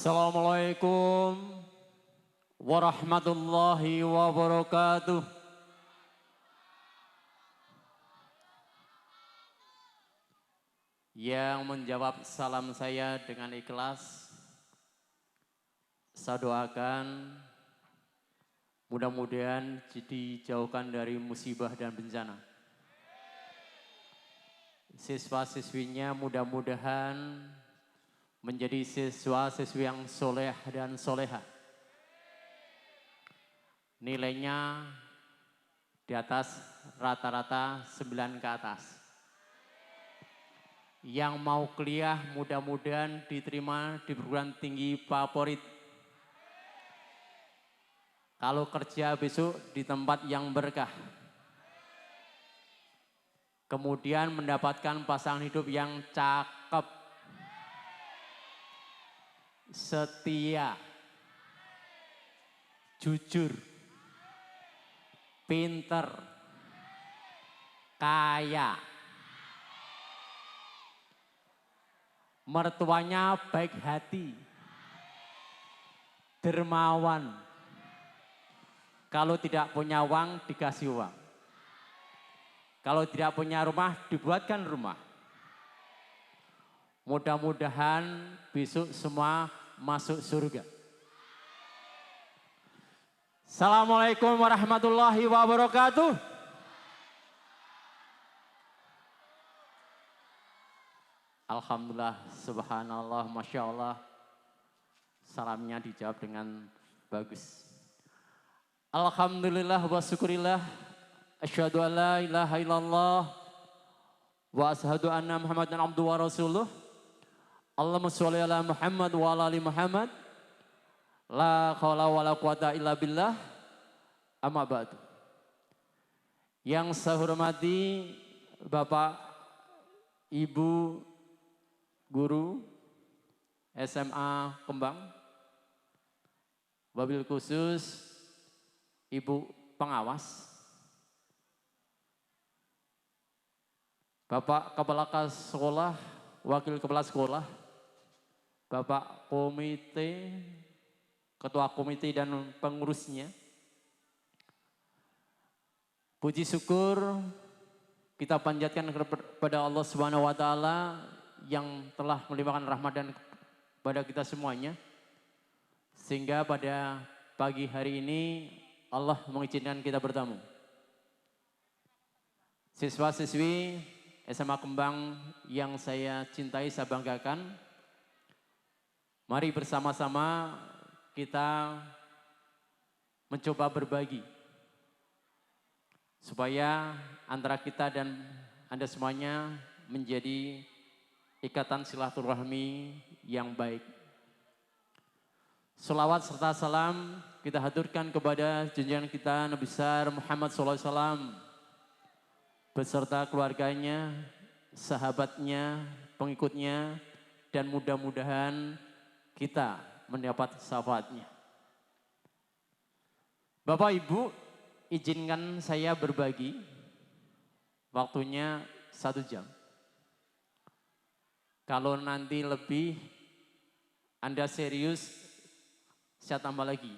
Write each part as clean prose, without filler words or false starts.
Assalamualaikum warahmatullahi wabarakatuh. Yang menjawab salam saya dengan ikhlas, saya doakan mudah-mudahan dijauhkan dari musibah dan bencana. Siswa-siswinya mudah-mudahan menjadi siswa-siswi yang soleh dan soleha. Nilainya di atas rata-rata 9 ke atas. Yang mau kuliah mudah-mudahan diterima di perguruan tinggi favorit. Kalau kerja besok di tempat yang berkah. Kemudian mendapatkan pasangan hidup yang cakep, setia, jujur, pinter, kaya. Mertuanya baik hati, dermawan. Kalau tidak punya uang, dikasih uang. Kalau tidak punya rumah, dibuatkan rumah. Mudah-mudahan besok semua masuk surga. Assalamualaikum warahmatullahi wabarakatuh. Alhamdulillah, subhanallah, masya Allah. Salamnya dijawab dengan bagus. Alhamdulillah wa syukurillah. Asyhadu an la ilaha illallah wa asyhadu anna Muhammadan abduhu wa rasuluh. Allahumma sholli ala Muhammad wa ala ali Muhammad. La haula wa la quwata illa billah. Amma ba'du. Yang saya hormati Bapak, Ibu, Guru SMA Kembang, wabil khusus Ibu Pengawas, Bapak Kepala Sekolah, Wakil Kepala Sekolah, Bapak Komite, Ketua Komite dan pengurusnya. Puji syukur kita panjatkan kepada Allah Subhanahu wa taala yang telah melimpahkan rahmat dan kepada kita semuanya. Sehingga pada pagi hari ini Allah mengizinkan kita bertemu. Siswa-siswi SMA Kembang yang saya cintai, saya banggakan. Mari bersama-sama kita mencoba berbagi. Supaya antara kita dan Anda semuanya menjadi ikatan silaturahmi yang baik. Selawat serta salam kita haturkan kepada junjungan kita Nabi besar Muhammad SAW beserta keluarganya, sahabatnya, pengikutnya, dan mudah-mudahan kita mendapat syafaatnya. Bapak Ibu, izinkan saya berbagi, waktunya 1 jam. Kalau nanti lebih, Anda serius, saya tambah lagi.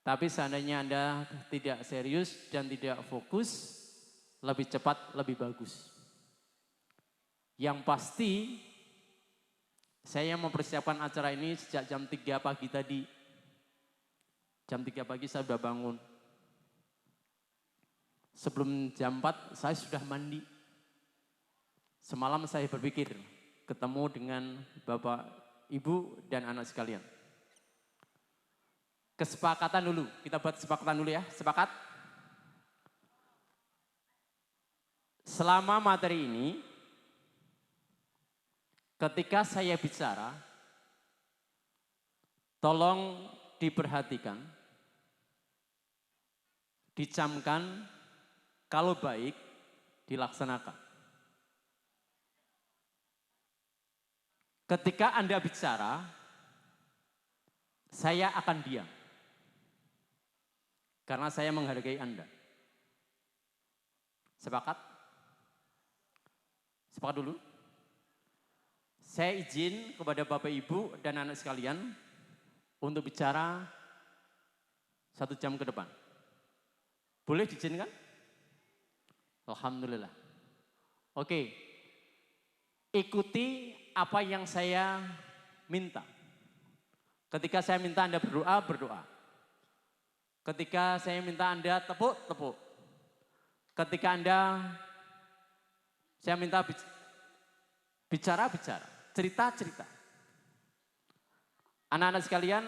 Tapi seandainya Anda tidak serius dan tidak fokus, lebih cepat, lebih bagus. Yang pasti, saya mempersiapkan acara ini sejak jam 3 pagi tadi. Jam 3 pagi saya sudah bangun. Sebelum jam 4 saya sudah mandi. Semalam saya berpikir ketemu dengan Bapak, Ibu, dan anak sekalian. Kesepakatan dulu, kita buat kesepakatan dulu ya, sepakat? Selama materi ini, ketika saya bicara, tolong diperhatikan, dicamkan, kalau baik dilaksanakan. Ketika Anda bicara, saya akan diam. Karena saya menghargai Anda. Sepakat? Sepakat dulu? Saya izin kepada Bapak Ibu dan anak sekalian untuk bicara 1 jam ke depan. Boleh diizinkan? Alhamdulillah. Oke, ikuti apa yang saya minta. Ketika saya minta Anda berdoa, berdoa. Ketika saya minta Anda tepuk, tepuk. Ketika saya minta bicara, bicara. Cerita, cerita. Anak-anak sekalian,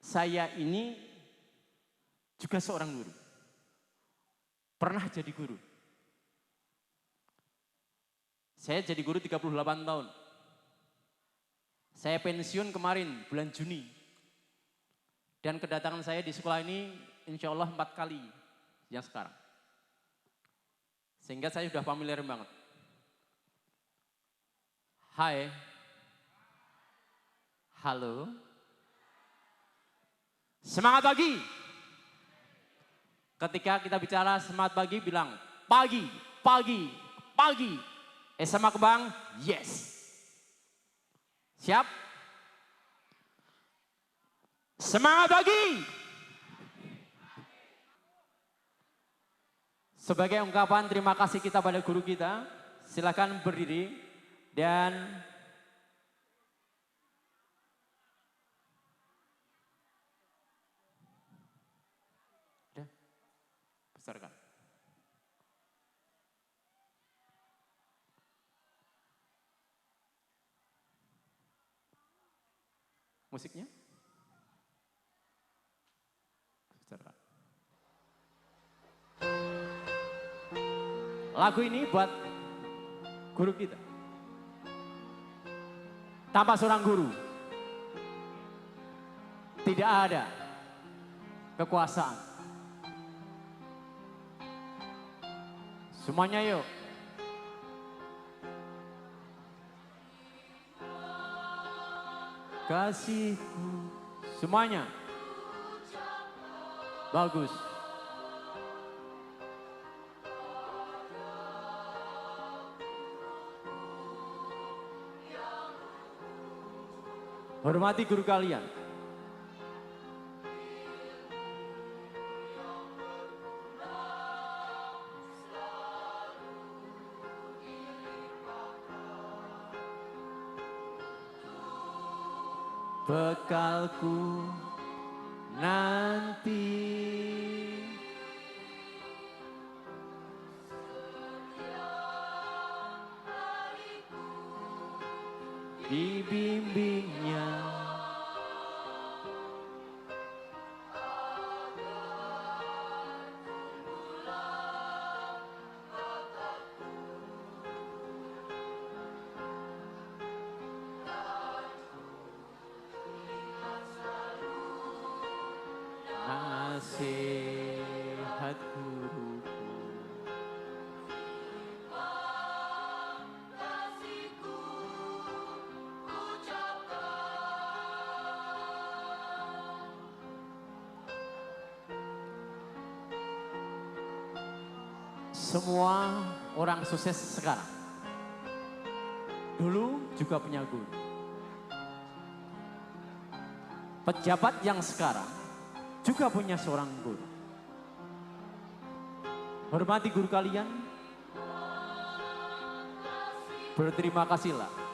saya ini juga seorang guru. Pernah jadi guru. Saya jadi guru 38 tahun. Saya pensiun kemarin bulan Juni. Dan kedatangan saya di sekolah ini insya Allah 4 kali yang sekarang. Sehingga saya sudah familiar banget. Hai. Halo. Semangat pagi. Ketika kita bicara semangat pagi bilang pagi, pagi, pagi. Sama kembang, yes. Siap? Semangat pagi. Sebagai ungkapan terima kasih kita pada guru kita, silakan berdiri dan besarkan. Musiknya? Besarkan. Lagu ini buat guru kita. Tanpa seorang guru, tidak ada kekuasaan. Semuanya yuk. Kasihku, semuanya. Bagus. Hormati guru kalian. Bekalku nanti dibimbingnya nasihat guruku. Semua orang sukses sekarang dulu juga punya guru. Pejabat yang sekarang juga punya seorang guru. Hormati guru kalian. Berterima kasihlah.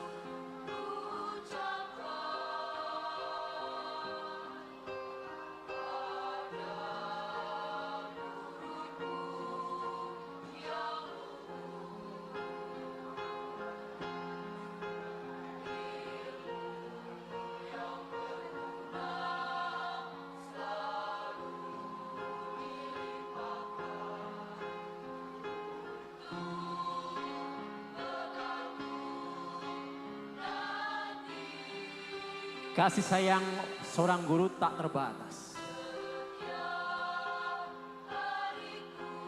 Kasih sayang seorang guru tak terbatas.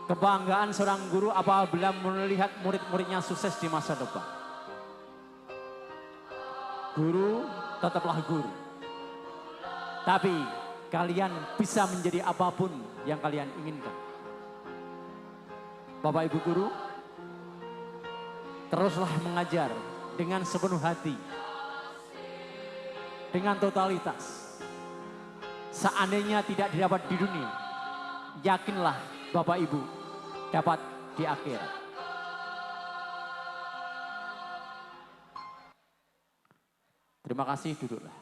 Kebanggaan seorang guru apabila melihat murid-muridnya sukses di masa depan. Guru tetaplah guru. Tapi kalian bisa menjadi apapun yang kalian inginkan. Bapak Ibu guru, teruslah mengajar dengan sepenuh hati, dengan totalitas. Seandainya tidak didapat di dunia, yakinlah Bapak Ibu dapat di akhirat. Terima kasih, duduklah.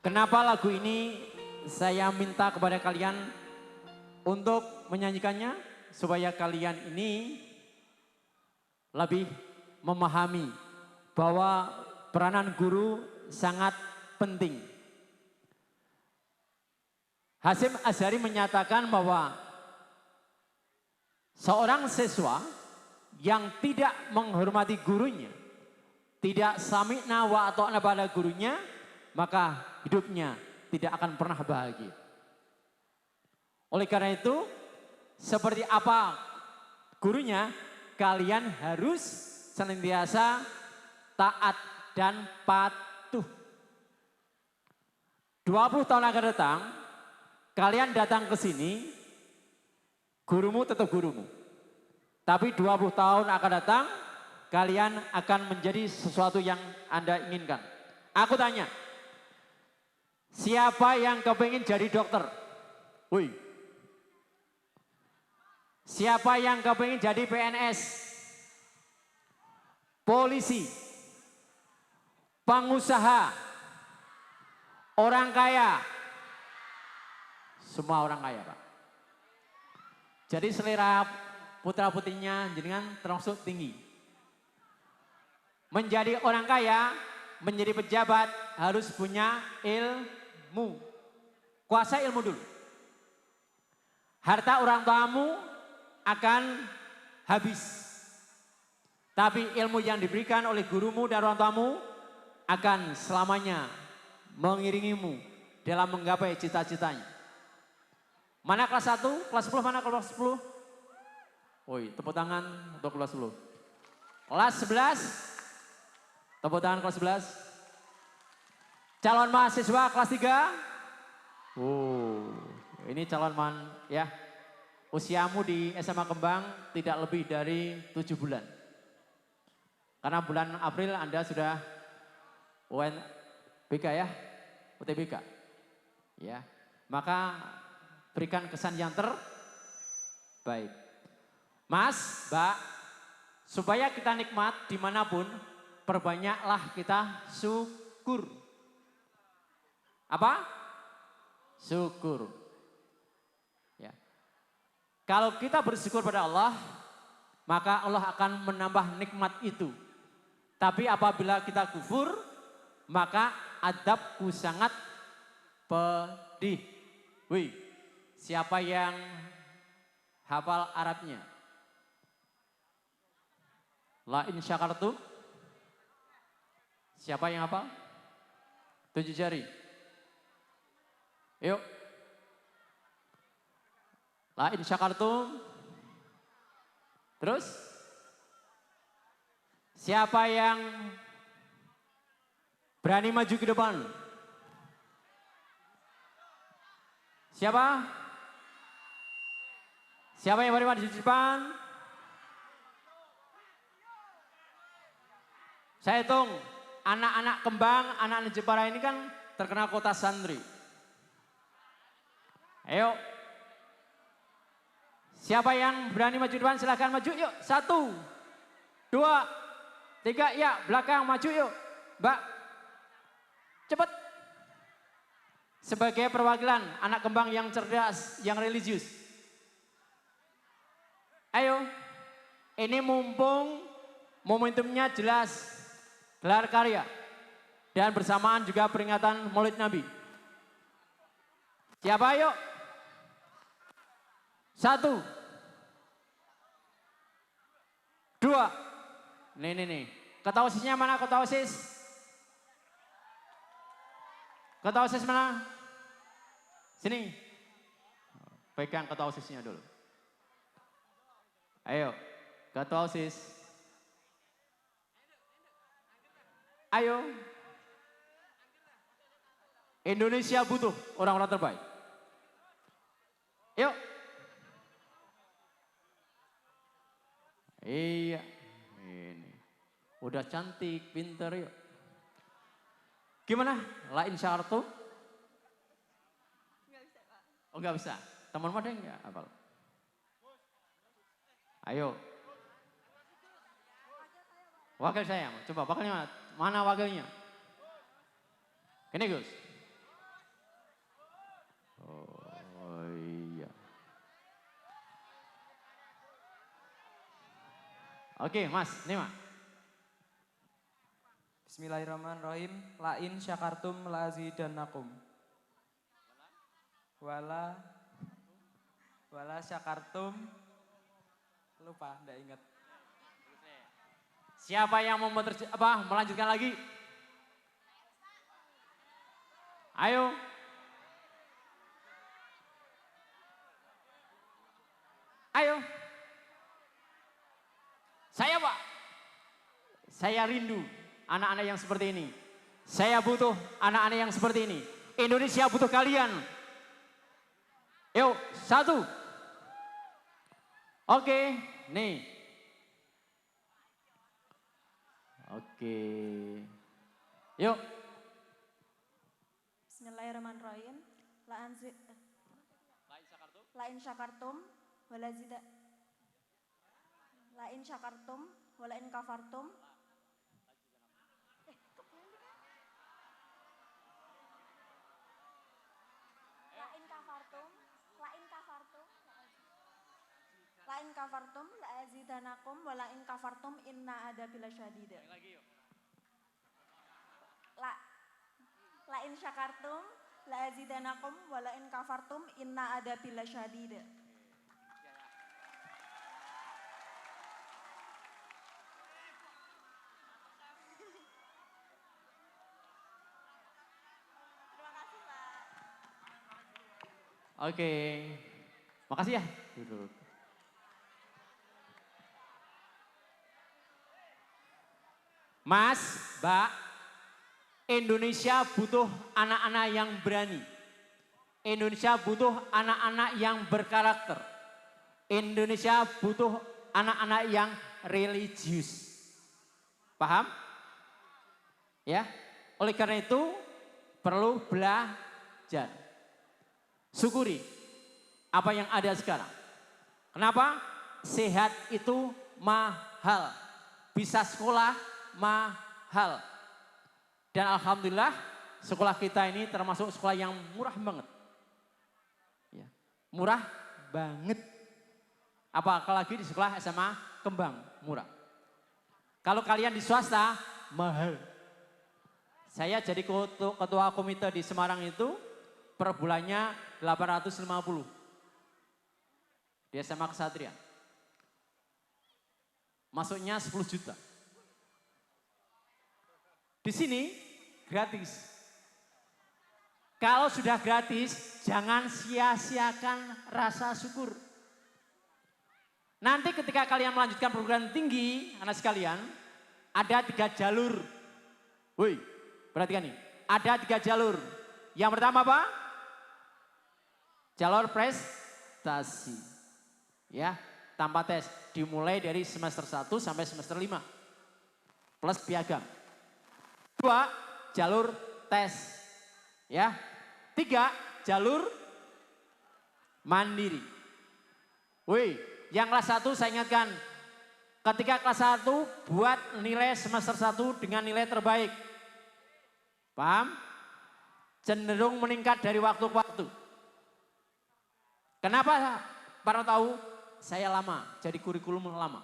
Kenapa lagu ini saya minta kepada kalian untuk menyanyikannya? Supaya kalian ini lebih memahami bahwa peranan guru sangat penting. Hasyim Asy'ari menyatakan bahwa seorang siswa yang tidak menghormati gurunya, tidak sami'na wa ata'na pada gurunya, maka hidupnya tidak akan pernah bahagia. Oleh karena itu, seperti apa gurunya, kalian harus senantiasa taat dan patuh. 20 tahun akan datang, kalian datang ke sini, gurumu tetap gurumu. Tapi 20 tahun akan datang, kalian akan menjadi sesuatu yang Anda inginkan. Aku tanya, siapa yang kepingin jadi dokter? Woi. Siapa yang kepingin jadi PNS? Polisi, pengusaha, orang kaya. Semua orang kaya, Pak. Jadi selera putra-putrinya jenengan termasuk tinggi. Menjadi orang kaya, menjadi pejabat harus punya ilmu. Kuasai ilmu dulu. Harta orang tuamu akan habis. Tapi ilmu yang diberikan oleh gurumu dan orang tuamu akan selamanya mengiringimu dalam menggapai cita-citanya. Mana kelas 1, kelas 10, mana kelas 10? Woi, tepuk tangan untuk kelas 10. Kelas 11, tepuk tangan kelas 11. Calon mahasiswa kelas 3. Oh, ini calon ya. Usiamu di SMA Kembang tidak lebih dari 7 bulan. Karena bulan April Anda sudah UNBK ya, UTBK. Ya, maka berikan kesan yang terbaik. Mas, Mbak, supaya kita nikmat dimanapun, perbanyaklah kita syukur. Apa? Syukur. Ya. Kalau kita bersyukur pada Allah, maka Allah akan menambah nikmat itu. Tapi apabila kita kufur, maka adabku sangat pedih. Wih, siapa yang hafal Arabnya? La in syakartum. Siapa yang hafal? 7 jari. Yuk. La in syakartum. Terus? Siapa yang berani maju ke depan? Siapa? Siapa yang berani maju ke depan? Saya hitung, anak-anak Kembang, anak-anak Jepara ini kan terkenal kota santri. Ayo. Siapa yang berani maju depan silahkan maju yuk. 1, 2, 3, ya belakang maju yuk. Mbak, cepat. Sebagai perwakilan anak Kembang yang cerdas, yang religius. Ayo, ini mumpung momentumnya jelas, gelar karya. Dan bersamaan juga peringatan Maulid Nabi. Siapa ayo? 1, 2. Nih. Ketua OSISnya mana ketua OSIS? Ketua OSIS mana? Sini. Pegang ketua OSISnya dulu. Ayo, ketua OSIS. Ayo. Indonesia butuh orang-orang terbaik. Yuk. Iya. Udah cantik, pinter yuk. Gimana? La in syakartum? Nggak bisa, Pak. Oh enggak bisa. Teman-teman ada enggak hafal? Ayo. Wakil saya, coba wakilnya mana wakilnya? Ini Gus. Oh iya. Oke Mas, ini Mas. Bismillahirrahmanirrahim. Lain syakartum lazidannakum. Wala syakartum, lupa, enggak ingat. Siapa yang mau melanjutkan lagi? Ayo. Ayo. Saya Pak. Saya rindu anak-anak yang seperti ini. Saya butuh anak-anak yang seperti ini. Indonesia butuh kalian. Yuk, 1. Oke, nih. Oke. Yuk. Bismillahirrahmanirrahim. Lain syakartum walazida. Lain syakartum walain kafartum. Lain kafartum la'azidanakum walain kafartum inna adabil syadida. Lain syakartum la'azidanakum walain kafartum inna adabil syadida. Terima kasih, Pak. Oke. Makasih ya. Duduk. Mas, Mbak, Indonesia butuh anak-anak yang berani. Indonesia butuh anak-anak yang berkarakter. Indonesia butuh anak-anak yang religius. Paham? Ya. Oleh karena itu perlu belajar. Syukuri apa yang ada sekarang. Kenapa? Sehat itu mahal. Bisa sekolah mahal. Dan alhamdulillah sekolah kita ini termasuk sekolah yang murah banget. Ya, murah banget. Apalagi di sekolah SMA Kembang, murah. Kalau kalian di swasta, mahal. Saya jadi ketua komite di Semarang itu per bulannya 850 di SMA Kesatrian. Masuknya 10 juta. Di sini gratis. Kalau sudah gratis, jangan sia-siakan rasa syukur. Nanti ketika kalian melanjutkan perguruan tinggi, anak sekalian, ada 3 jalur. Woi, perhatikan nih. Ada 3 jalur. Yang pertama apa? Jalur prestasi. Ya, tanpa tes. Dimulai dari semester 1 sampai semester 5. Plus piagam. 2, jalur tes. Ya. 3, jalur mandiri. Woi, yang kelas 1 saya ingatkan. Ketika kelas 1 buat nilai semester 1 dengan nilai terbaik. Paham? Cenderung meningkat dari waktu ke waktu. Kenapa para tahu? Saya lama, jadi kurikulum lama.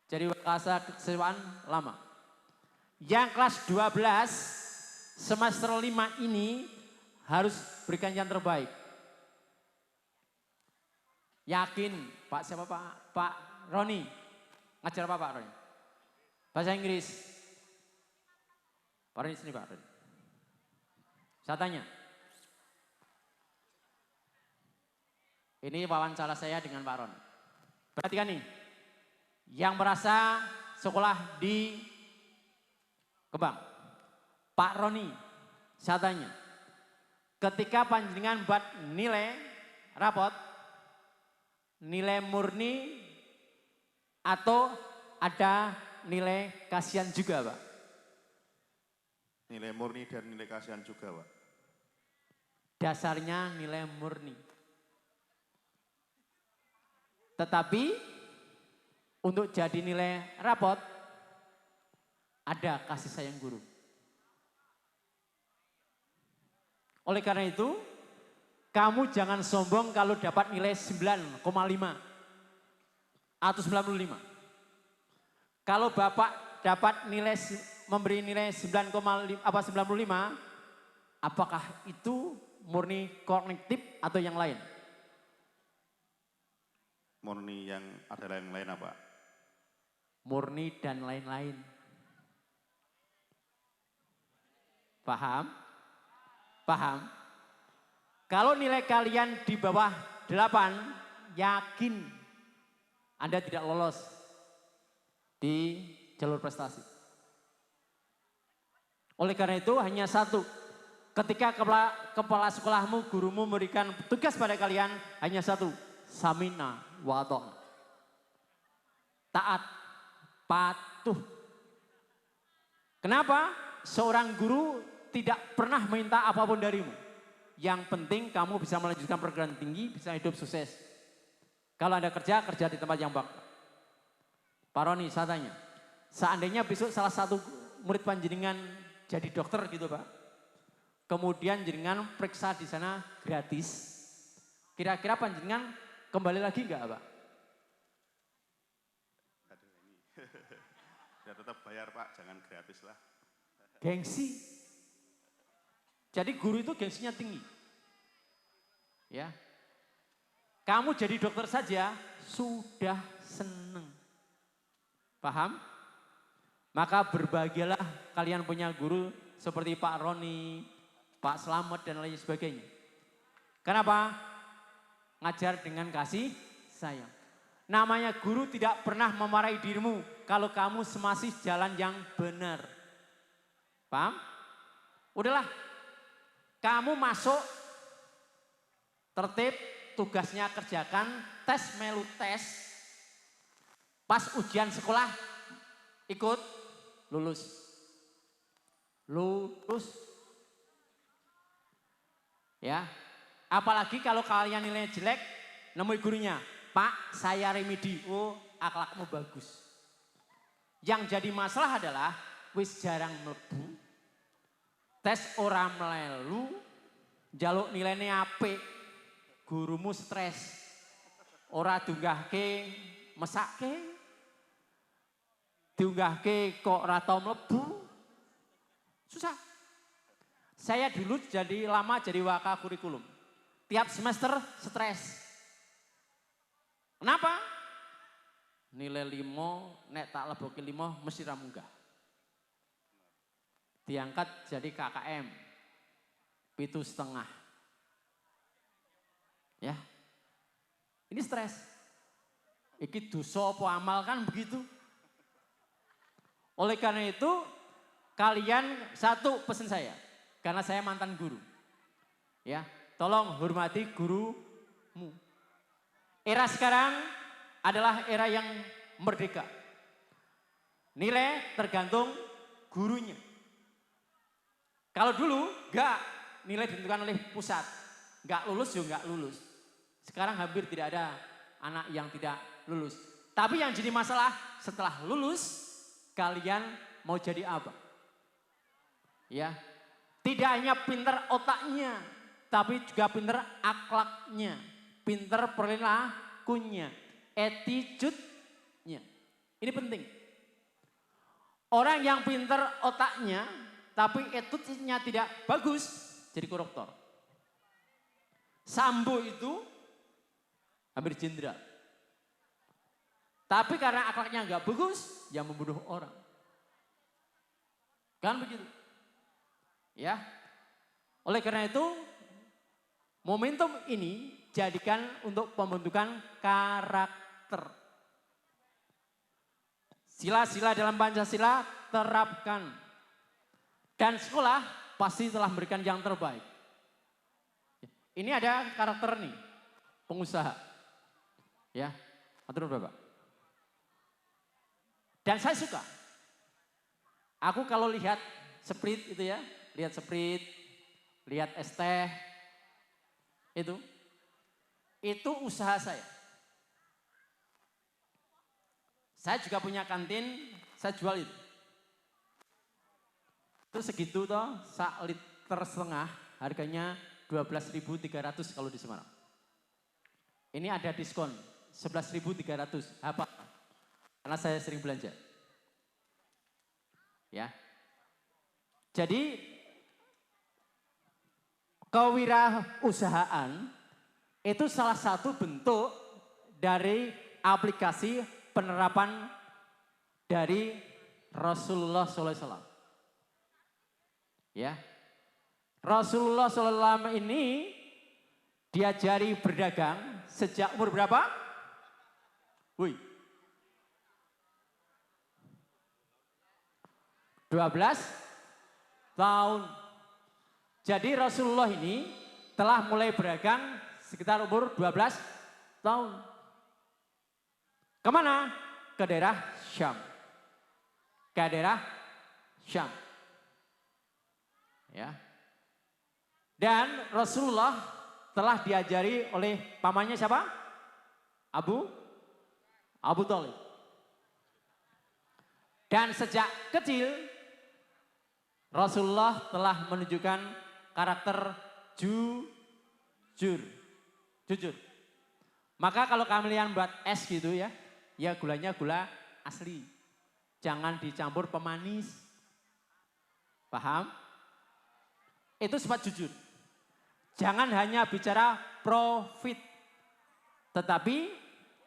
Jadi wakasa kesewaan lama. Yang kelas 12 semester 5 ini harus berikan yang terbaik. Yakin Pak siapa Pak? Pak Roni. Ngajar apa Pak Roni? Bahasa Inggris. Pak Roni sini Pak Roni. Saya tanya. Ini wawancara saya dengan Pak Roni. Perhatikan nih. Yang merasa sekolah di Kembang. Pak Roni, saya tanya. Ketika panjenengan buat nilai rapot, nilai murni atau ada nilai kasihan juga, Pak? Nilai murni dan nilai kasihan juga, Pak. Dasarnya nilai murni. Tetapi untuk jadi nilai rapot, ada kasih sayang guru. Oleh karena itu, kamu jangan sombong kalau dapat nilai 9,5 atau 95. Kalau Bapak dapat memberi nilai 9,5 apa 95, apakah itu murni kognitif atau yang lain? Murni yang ada yang lain apa? Murni dan lain-lain. Paham? Paham? Kalau nilai kalian di bawah 8, yakin Anda tidak lolos di jalur prestasi. Oleh karena itu hanya satu, ketika kepala sekolahmu, gurumu memberikan tugas pada kalian, hanya satu, samina wa ta'na. Taat, patuh. Kenapa? Seorang guru tidak pernah minta apapun darimu. Yang penting kamu bisa melanjutkan perguruan tinggi, bisa hidup sukses. Kalau Anda kerja di tempat yang baik. Pak Roni, saya tanya, seandainya besok salah satu murid panjenengan jadi dokter gitu Pak, kemudian jenengan periksa di sana gratis, kira-kira panjenengan kembali lagi enggak Pak? Aduh ini, ya tetap bayar Pak, jangan gratis lah. Gengsi. Jadi guru itu gengsinya tinggi. Ya. Kamu jadi dokter saja sudah seneng. Paham? Maka berbahagialah kalian punya guru seperti Pak Roni, Pak Slamet dan lain sebagainya. Kenapa? Ngajar dengan kasih sayang. Namanya guru tidak pernah memarahi dirimu kalau kamu masih jalan yang benar. Paham? Udahlah. Kamu masuk, tertib, tugasnya kerjakan, tes melu tes. Pas ujian sekolah, ikut, lulus. Lulus. Ya, apalagi kalau kalian nilainya jelek, nemui gurunya, Pak saya remedi, oh akhlakmu bagus. Yang jadi masalah adalah, wis jarang mlebu, tes ora mlelu, njaluk nilainya apik, gurumu stres, ora diunggahke, mesake, diunggahke kok ora tau mlebu, susah. Saya dulu lama jadi waka kurikulum, tiap semester stres. Kenapa? Nilai 5, nek tak leboki 5 mesti ra munggah. Diangkat jadi KKM 7,5. Ya. Ini stres. Iki dosa apa amal kan begitu. Oleh karena itu kalian satu pesan saya, karena saya mantan guru. Ya, tolong hormati gurumu. Era sekarang adalah era yang merdeka. Nilai tergantung gurunya. Kalau dulu enggak, nilai ditentukan oleh pusat. Enggak lulus ya enggak lulus. Sekarang hampir tidak ada anak yang tidak lulus. Tapi yang jadi masalah setelah lulus, kalian mau jadi apa? Ya, tidak hanya pinter otaknya, tapi juga pinter akhlaknya, pinter perilakunya, attitude-nya. Ini penting. Orang yang pinter otaknya, tapi attitude-nya tidak bagus, jadi koruptor. Sambo itu hampir jenderal. Tapi karena akhlaknya nggak bagus, ya membunuh orang. Kan begitu. Ya. Oleh karena itu, momentum ini jadikan untuk pembentukan karakter. Sila-sila dalam Pancasila terapkan. Dan sekolah pasti telah memberikan yang terbaik. Ini ada karakter nih, pengusaha. Ya, atur Bapak. Dan saya suka. Aku kalau lihat Sprite itu ya, lihat Sprite, lihat es teh, itu usaha saya. Saya juga punya kantin, saya jual itu. Itu segitu toh, 1,5 liter harganya 12.300 kalau di Semarang. Ini ada diskon 11.300. Apa? Karena saya sering belanja. Ya. Jadi kewirausahaan itu salah satu bentuk dari aplikasi penerapan dari Rasulullah SAW. Ya, Rasulullah SAW ini diajari berdagang sejak umur berapa? 12 tahun. Jadi Rasulullah ini telah mulai berdagang sekitar umur 12 tahun. Kemana? Ke daerah Syam. Ke daerah Syam. Ya. Dan Rasulullah telah diajari oleh pamannya siapa? Abu Thalib. Dan sejak kecil Rasulullah telah menunjukkan karakter jujur. Maka kalau kalian buat es gitu ya, ya gulanya gula asli. Jangan dicampur pemanis. Paham? Itu sifat jujur. Jangan hanya bicara profit, tetapi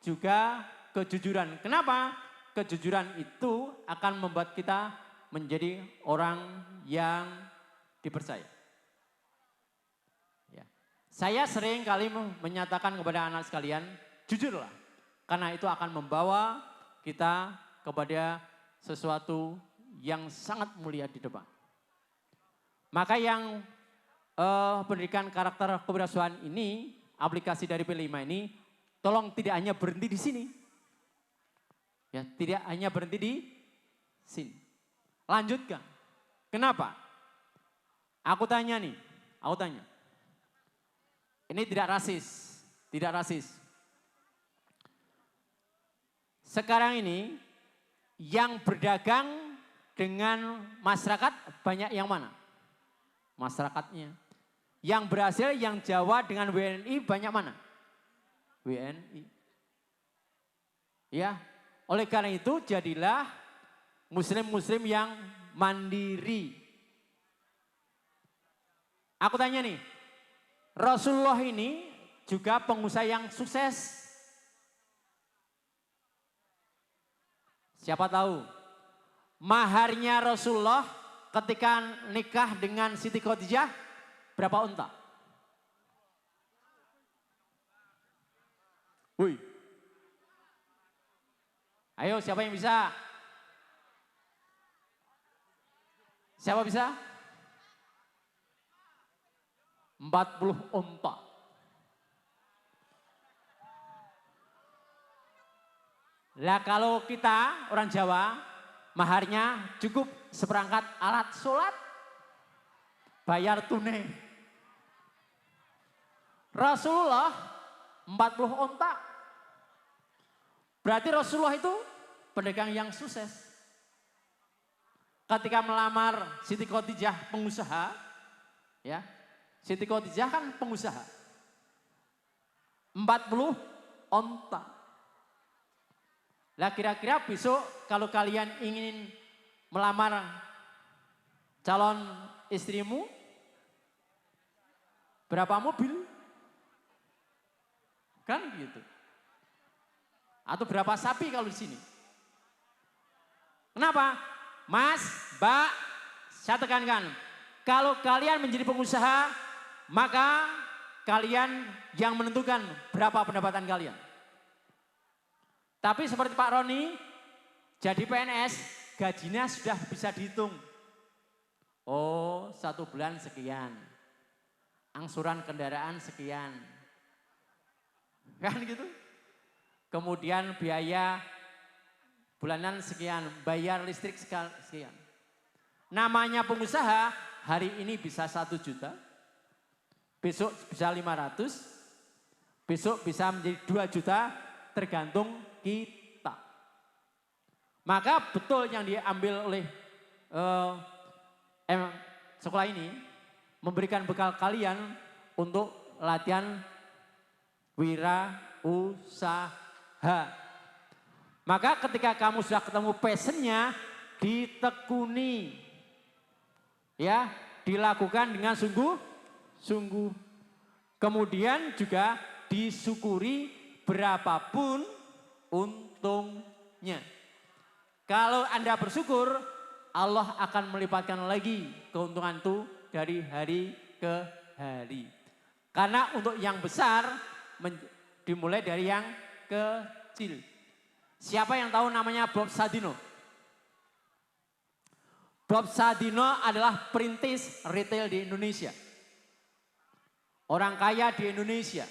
juga kejujuran. Kenapa? Kejujuran itu akan membuat kita menjadi orang yang dipercaya. Ya. Saya sering kali menyatakan kepada anak sekalian, jujurlah. Karena itu akan membawa kita kepada sesuatu yang sangat mulia di depan. Maka yang pendidikan karakter kewirausahaan ini, aplikasi dari P5 ini, tolong tidak hanya berhenti di sini. Ya, tidak hanya berhenti di sini. Lanjutkan. Kenapa? Aku tanya. Ini tidak rasis. Sekarang ini yang berdagang dengan masyarakat banyak yang mana? Masyarakatnya. Yang berhasil yang Jawa dengan WNI banyak mana? WNI. Ya, oleh karena itu jadilah muslim-muslim yang mandiri. Aku tanya nih, Rasulullah ini juga pengusaha yang sukses. Siapa tahu maharnya Rasulullah ketika nikah dengan Siti Khadijah berapa unta? Ayo siapa yang bisa? Siapa bisa? 40 unta. Lah kalau kita orang Jawa maharnya cukup seperangkat alat sholat, bayar tunai. Rasulullah 40 unta. Berarti Rasulullah itu pedagang yang sukses. Ketika melamar Siti Khadijah pengusaha, ya, Siti Khadijah kan pengusaha. 40 unta. Lah kira-kira besok kalau kalian ingin melamar calon istrimu, berapa mobil? Kan gitu. Atau berapa sapi kalau di sini? Kenapa? Mas, Mbak, saya tekankan. Kalau kalian menjadi pengusaha, maka kalian yang menentukan berapa pendapatan kalian. Tapi seperti Pak Roni, jadi PNS, gajinya sudah bisa dihitung. Oh, 1 bulan sekian. Angsuran kendaraan sekian. Kan gitu. Kemudian biaya bulanan sekian, bayar listrik sekian. Namanya pengusaha, hari ini bisa 1 juta, besok bisa 500, besok bisa menjadi 2 juta, tergantung kita. Maka betul yang diambil oleh sekolah ini, memberikan bekal kalian untuk latihan wirausaha. Maka ketika kamu sudah ketemu passionnya, ditekuni. Ya, dilakukan dengan sungguh-sungguh. Kemudian juga disyukuri berapapun untungnya. Kalau Anda bersyukur, Allah akan melipatkan lagi keuntungan itu dari hari ke hari. Karena untuk yang besar dimulai dari yang kecil. Siapa yang tahu namanya Bob Sadino? Bob Sadino adalah perintis retail di Indonesia. Orang kaya di Indonesia.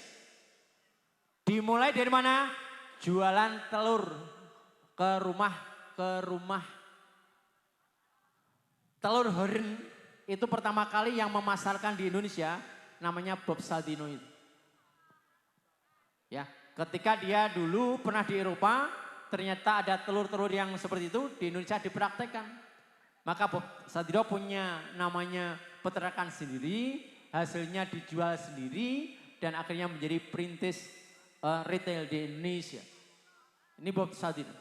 Dimulai dari mana? Jualan telur ke rumah. Telur horen itu pertama kali yang memasarkan di Indonesia namanya Bob Sadino itu. Ya, ketika dia dulu pernah di Eropa, ternyata ada telur-telur yang seperti itu di Indonesia dipraktekkan. Maka Bob Sadino punya namanya peternakan sendiri, hasilnya dijual sendiri dan akhirnya menjadi perintis retail di Indonesia. Ini Bob Sadino.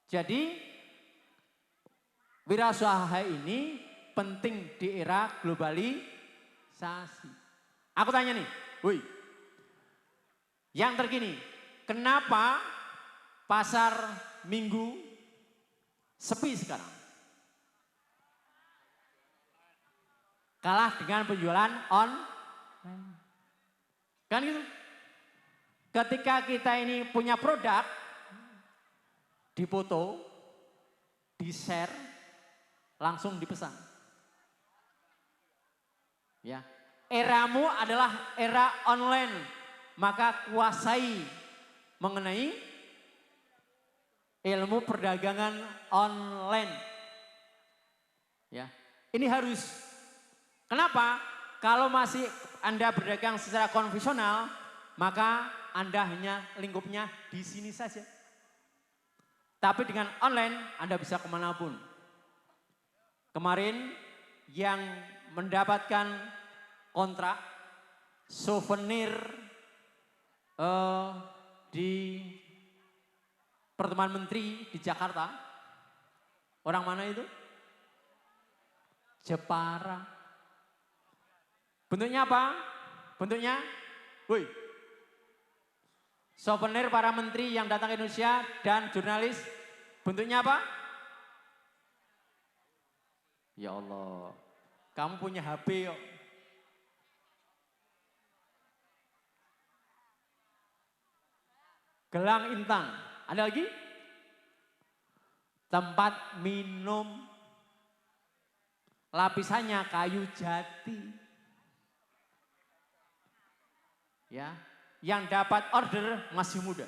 Jadi wirausaha ini penting di era globalisasi. Aku tanya nih, woi, yang terkini, kenapa pasar minggu sepi sekarang? Kalah dengan penjualan online. Kan gitu. Ketika kita ini punya produk, dipoto, di-share, langsung dipesan. Ya. Eramu adalah era online, maka kuasai mengenai ilmu perdagangan online. Ya. Ini harus. Kenapa? Kalau masih Anda berdagang secara konvensional, maka Anda hanya lingkupnya di sini saja. Tapi dengan online, Anda bisa kemanapun. Kemarin yang mendapatkan kontrak souvenir di pertemuan menteri di Jakarta, orang mana itu? Jepara. Bentuknya apa? Bentuknya, woi, souvenir para menteri yang datang ke Indonesia dan jurnalis, bentuknya apa? Ya Allah, kamu punya HP kok. Gelang Intang, ada lagi? Tempat minum, lapisannya kayu jati. Ya, yang dapat order masih muda.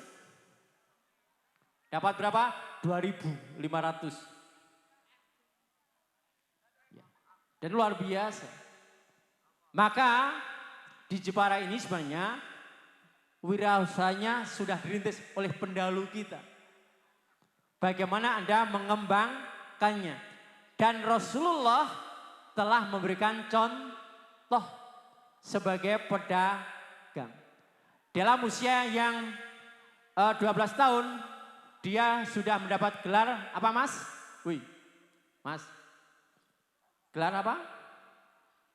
Dapat berapa? 2.500. Ya. Dan luar biasa. Maka di Jepara ini sebenarnya wirausahanya sudah dirintis oleh pendahulu kita. Bagaimana Anda mengembangkannya. Dan Rasulullah telah memberikan contoh sebagai pedagang. Dalam usia yang 12 tahun, dia sudah mendapat gelar apa mas? Wih, mas. Gelar apa?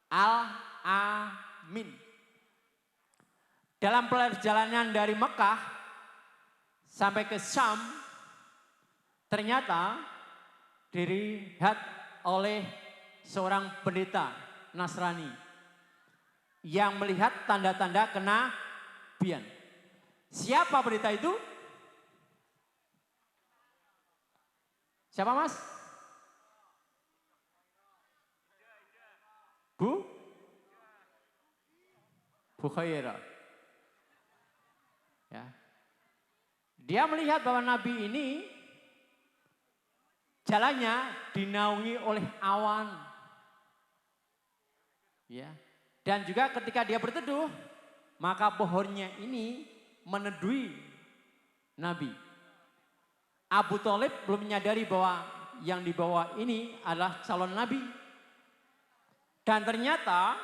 Al-Amin. Dalam perjalanan dari Mekah sampai ke Syam, ternyata dilihat oleh seorang pendeta Nasrani yang melihat tanda-tanda kenabian. Siapa pendeta itu? Siapa mas? Bu Khaira. Ya. Dia melihat bahwa Nabi ini jalannya dinaungi oleh awan. Ya. Dan juga ketika dia berteduh, maka pohonnya ini meneduhi Nabi. Abu Thalib belum menyadari bahwa yang dibawa ini adalah calon Nabi. Dan ternyata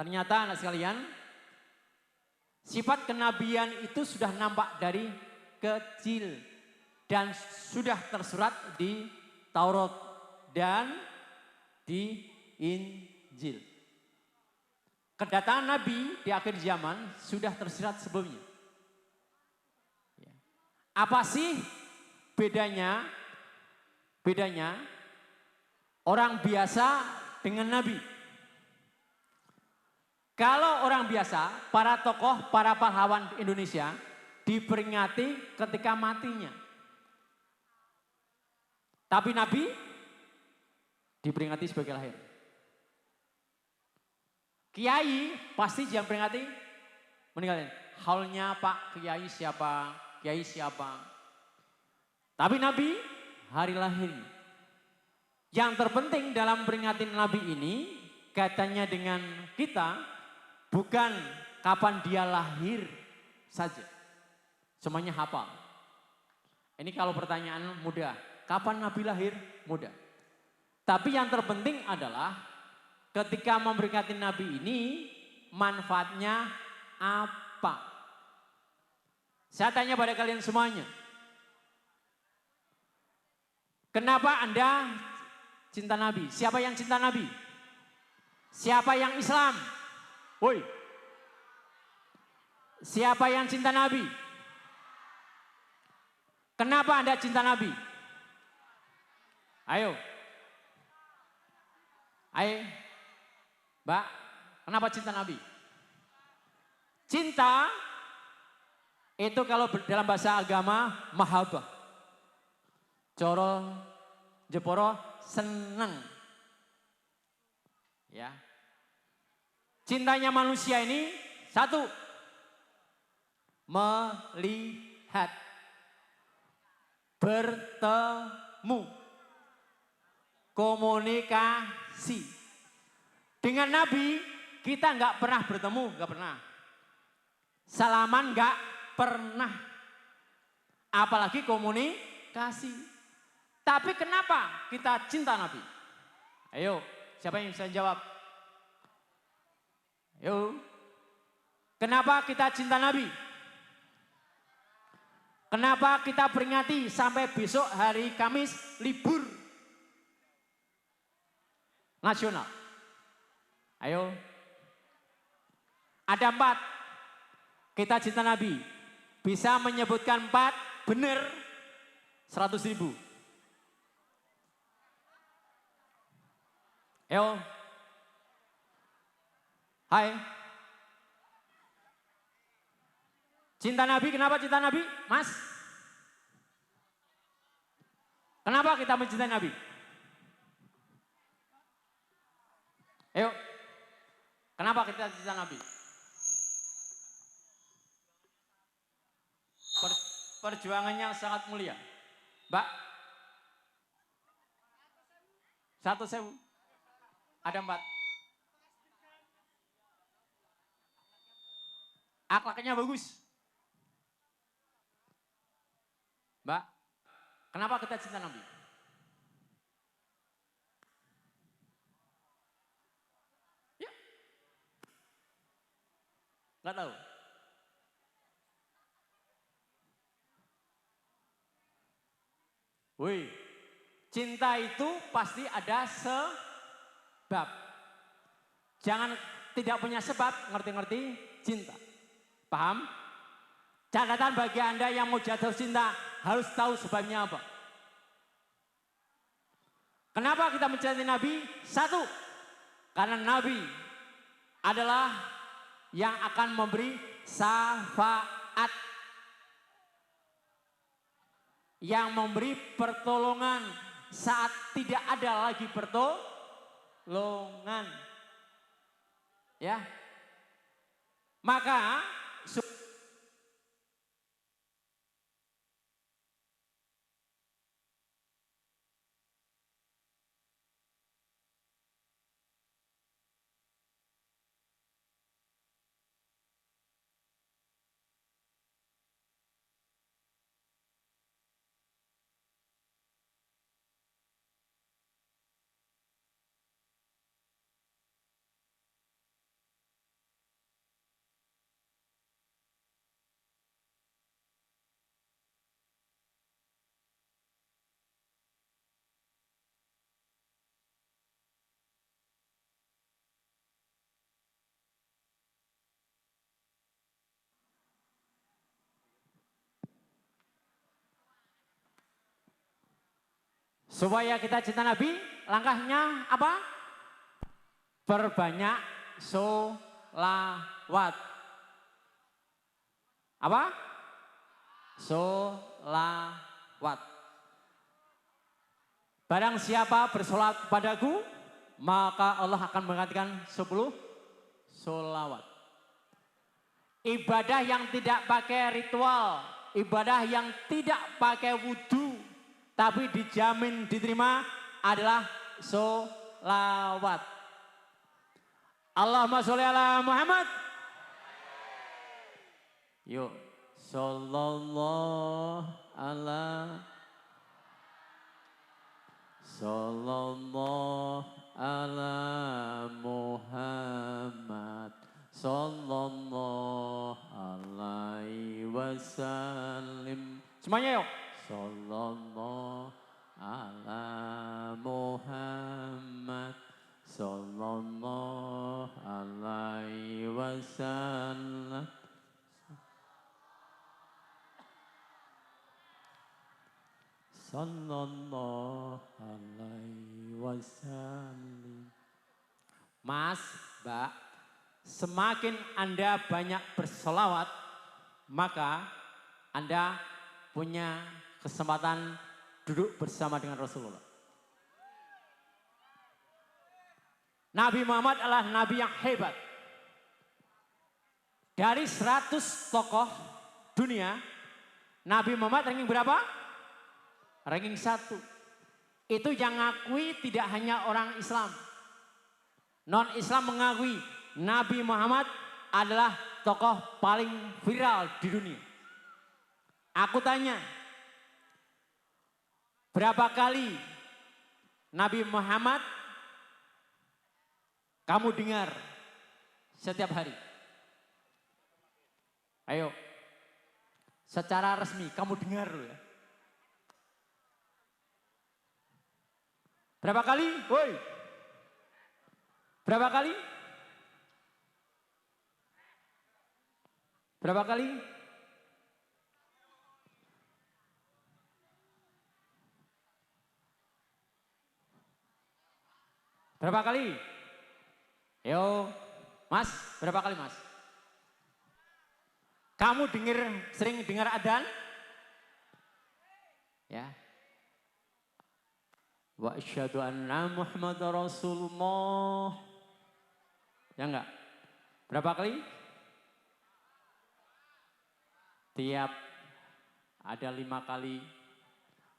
anak sekalian, sifat kenabian itu sudah nampak dari kecil dan sudah tersurat di Taurat dan di Injil. Kedatangan Nabi di akhir zaman sudah tersirat sebelumnya. Apa sih bedanya? Bedanya orang biasa dengan Nabi. Kalau orang biasa, para tokoh, para pahlawan Indonesia diperingati ketika matinya. Tapi Nabi diperingati sebagai lahir. Kiai pasti jangan peringati meninggalin. Haulnya Pak Kiai siapa? Kiai siapa? Tapi Nabi hari lahirnya. Yang terpenting dalam peringatan Nabi ini kaitannya dengan kita bukan kapan dia lahir saja. Semuanya hafal. Ini kalau pertanyaan mudah. Kapan Nabi lahir? Mudah. Tapi yang terpenting adalah ketika memperingati Nabi ini, manfaatnya apa? Saya tanya pada kalian semuanya. Kenapa Anda cinta Nabi? Siapa yang cinta Nabi? Siapa yang Islam? Woi. Siapa yang cinta Nabi? Kenapa Anda cinta Nabi? Ayo. Ayo. Mbak, kenapa cinta Nabi? Cinta itu kalau dalam bahasa agama mahabbah. Coro, Jeporo, seneng. Ya. Cintanya manusia ini satu, melihat, bertemu, komunikasi. Dengan Nabi kita nggak pernah bertemu, nggak pernah. Salaman nggak pernah. Apalagi komunikasi. Tapi kenapa kita cinta Nabi? Ayo, siapa yang bisa jawab? Ayo. Kenapa kita cinta Nabi? Kenapa kita peringati sampai besok hari Kamis libur nasional? Ayo. Ada 4. Kita cinta Nabi. Bisa menyebutkan 4 benar 100.000. Ayo. Hai. Cinta Nabi, kenapa cinta Nabi? Mas? Kenapa kita mencintai Nabi? Ayo. Kenapa kita cinta Nabi? Perjuangannya sangat mulia. Mbak. 1.000. Ada 4. Akhlaknya bagus. Mbak, kenapa kita cinta Nabi? Ya. Nggak tahu. Woi, cinta itu pasti ada sebab. Jangan tidak punya sebab, ngerti-ngerti cinta. Paham? Catatan bagi Anda yang mau jatuh cinta, harus tahu sebabnya apa. Kenapa kita mencintai Nabi? 1, karena Nabi adalah yang akan memberi syafaat. Yang memberi pertolongan saat tidak ada lagi pertolongan. Ya. Maka Supaya kita cinta Nabi, langkahnya apa? Perbanyak sholawat. Apa? Sholawat. Barang siapa bersolat kepadaku, maka Allah akan menggantikan 10 sholawat. Ibadah yang tidak pakai ritual, ibadah yang tidak pakai wudhu, tapi dijamin diterima adalah sholawat. Allahumma sholli ala Muhammad. Yuk, sallallahu ala Muhammad, sallallahu alaihi wasallam. Semuanya yuk. Sallallahu ala Muhammad, sallallahu alaihi wasallam. Sallallahu alaihi wasallam. Mas, Mbak, semakin Anda banyak berselawat, maka Anda punya kesempatan duduk bersama dengan Rasulullah. Nabi Muhammad adalah Nabi yang hebat. Dari 100 tokoh dunia, Nabi Muhammad ranking berapa? Ranking 1. Itu yang ngakui tidak hanya orang Islam. Non-Islam mengakui Nabi Muhammad adalah tokoh paling viral di dunia. Aku tanya, berapa kali Nabi Muhammad kamu dengar setiap hari? Ayo, secara resmi kamu dengar loh ya. Berapa kali? Woi. Berapa kali? Berapa kali? Berapa kali? Yo, Mas, berapa kali Mas? Kamu sering dengar adzan? Ya. Wa asyhadu anna Muhammadar Rasulullah. Ya enggak? Berapa kali? Tiap ada 5 kali.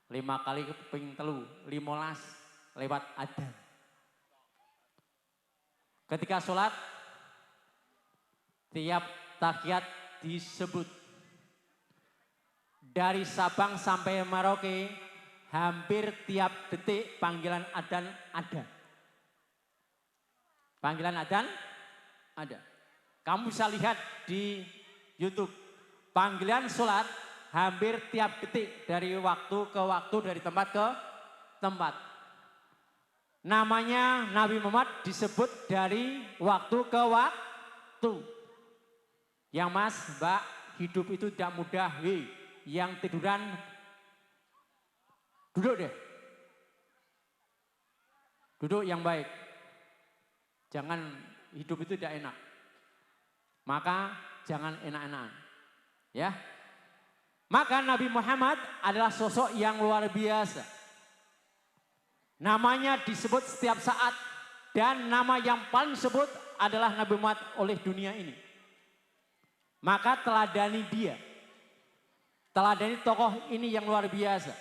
5 kali keping telu, 15 lewat adzan. Ketika sholat, tiap tahiyat disebut. Dari Sabang sampai Merauke, hampir tiap detik panggilan adzan ada. Panggilan adzan ada. Kamu bisa lihat di YouTube. Panggilan sholat hampir tiap detik dari waktu ke waktu, dari tempat ke tempat. Namanya Nabi Muhammad disebut dari waktu ke waktu. Yang Mas, Mbak, hidup itu tidak mudah. Hei, yang tiduran duduk deh. Duduk yang baik. Jangan hidup itu tidak enak. Maka jangan enak-enakan. Ya. Maka Nabi Muhammad adalah sosok yang luar biasa. Namanya disebut setiap saat. Dan nama yang paling disebut adalah Nabi Muhammad oleh dunia ini. Maka teladani dia. Teladani tokoh ini yang luar biasa.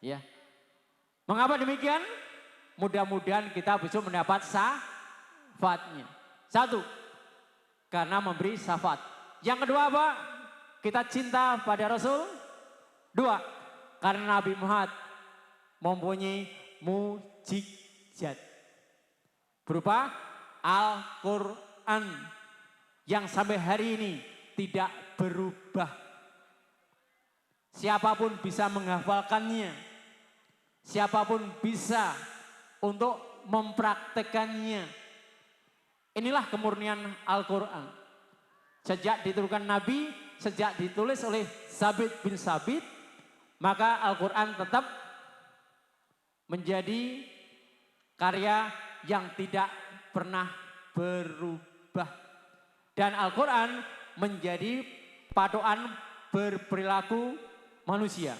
Ya. Mengapa demikian? Mudah-mudahan kita bisa mendapat syafaatnya. 1, karena memberi syafaat. Yang kedua apa? Kita cinta pada Rasul. 2, karena Nabi Muhammad mempunyai mukjizat berupa Al-Quran yang sampai hari ini tidak berubah. Siapapun bisa menghafalkannya. Siapapun bisa untuk mempraktekannya. Inilah kemurnian Al-Quran. Sejak diturunkan Nabi, sejak ditulis oleh Sabit bin Sabit, maka Al-Quran tetap menjadi karya yang tidak pernah berubah. Dan Al-Quran menjadi patokan berperilaku manusia.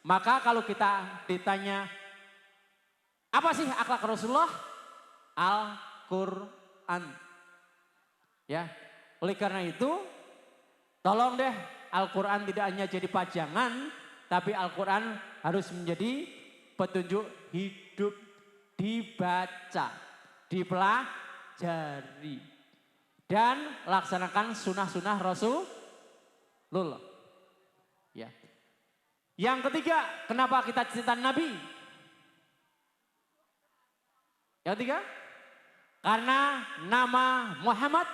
Maka kalau kita ditanya, apa sih akhlak Rasulullah? Al-Quran. Ya, oleh karena itu, tolong deh Al-Quran tidak hanya jadi pajangan, tapi Al-Quran harus menjadi petunjuk hidup, dibaca, dipelajari, dan laksanakan sunnah-sunnah Rasulullah. Ya. Yang ketiga, kenapa kita cinta Nabi? Yang ketiga, karena nama Muhammad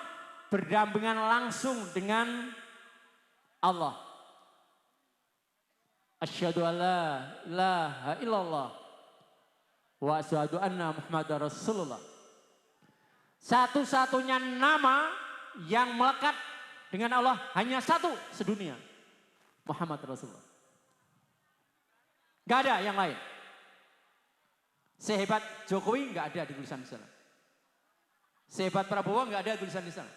berdampingan langsung dengan Allah. Asyhadu an la ilaha illallah wa asyhadu anna Muhammadar Rasulullah. Satu-satunya nama yang melekat dengan Allah hanya satu sedunia. Muhammad Rasulullah. Gak ada yang lain. Sehebat Jokowi gak ada di tulisan di sana. Sehebat Prabowo gak ada tulisan di sana.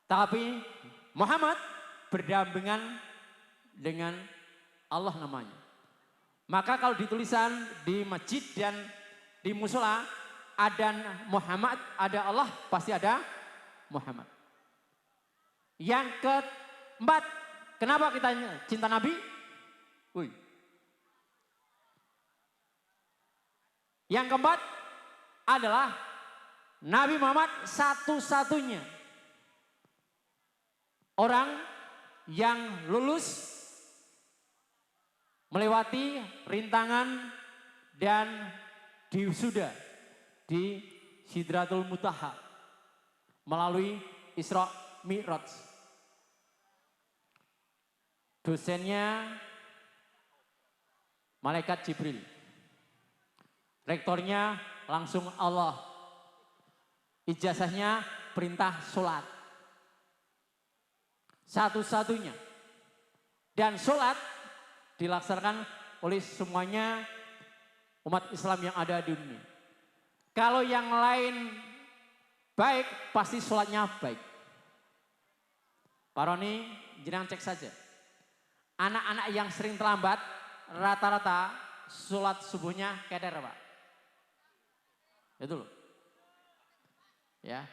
Tapi Muhammad berdampingan dengan Allah namanya. Maka kalau di tulisan di masjid dan di musola ada Muhammad, ada Allah, pasti ada Muhammad. Yang keempat, kenapa kita cinta Nabi? Yang keempat adalah Nabi Muhammad satu-satunya orang yang lulus melewati rintangan dan diwisuda di Sidratul Muntaha melalui Isra Mi'raj. Dosennya Malaikat Jibril. Rektornya langsung Allah. Ijazahnya perintah sholat. Satu-satunya. Dan sholat dilaksanakan oleh semuanya umat Islam yang ada di dunia. Kalau yang lain baik, pasti sholatnya baik. Pak Roni, jenengan cek saja. Anak-anak yang sering terlambat, rata-rata sholat subuhnya keder, Pak. Itu loh. Ya.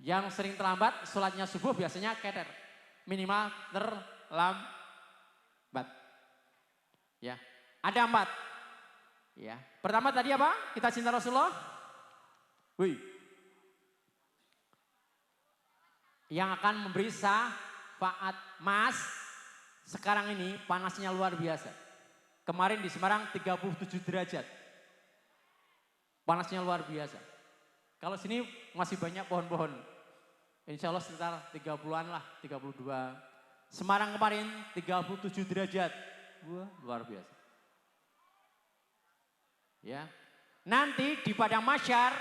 Yang sering terlambat, sholatnya subuh biasanya keder. Minimal terlambat. Ya. Ada 4. Ya. Pertama tadi apa? Kita cinta Rasulullah. Yang akan memberi syafaat. Mas, sekarang ini panasnya luar biasa. Kemarin di Semarang 37 derajat. Panasnya luar biasa. Kalau sini masih banyak pohon-pohon. Insya Allah sekitar 30-an lah, 32. Semarang kemarin 37 derajat. Wah, luar biasa. Ya. Nanti di padang mahsyar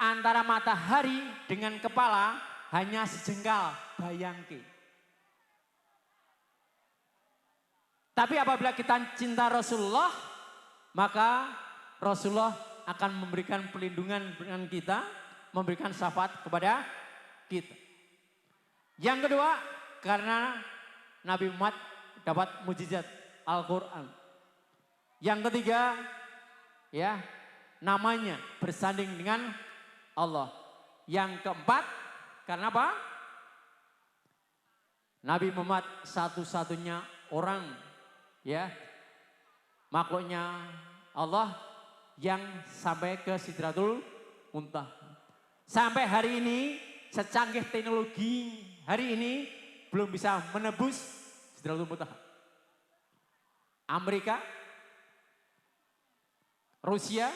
antara matahari dengan kepala hanya sejengkal, bayangke. Tapi apabila kita cinta Rasulullah, maka Rasulullah akan memberikan perlindungan dengan kita, memberikan syafaat kepada kita. Yang kedua, karena Nabi Muhammad dapat mukjizat Al-Quran. Yang ketiga, ya, namanya bersanding dengan Allah. Yang keempat, karena apa? Nabi Muhammad satu-satunya orang, ya, makhluknya Allah yang sampai ke Sidratul Muntaha. Sampai hari ini, secanggih teknologi hari ini belum bisa menebus Sidratul Muntaha. Amerika, Rusia,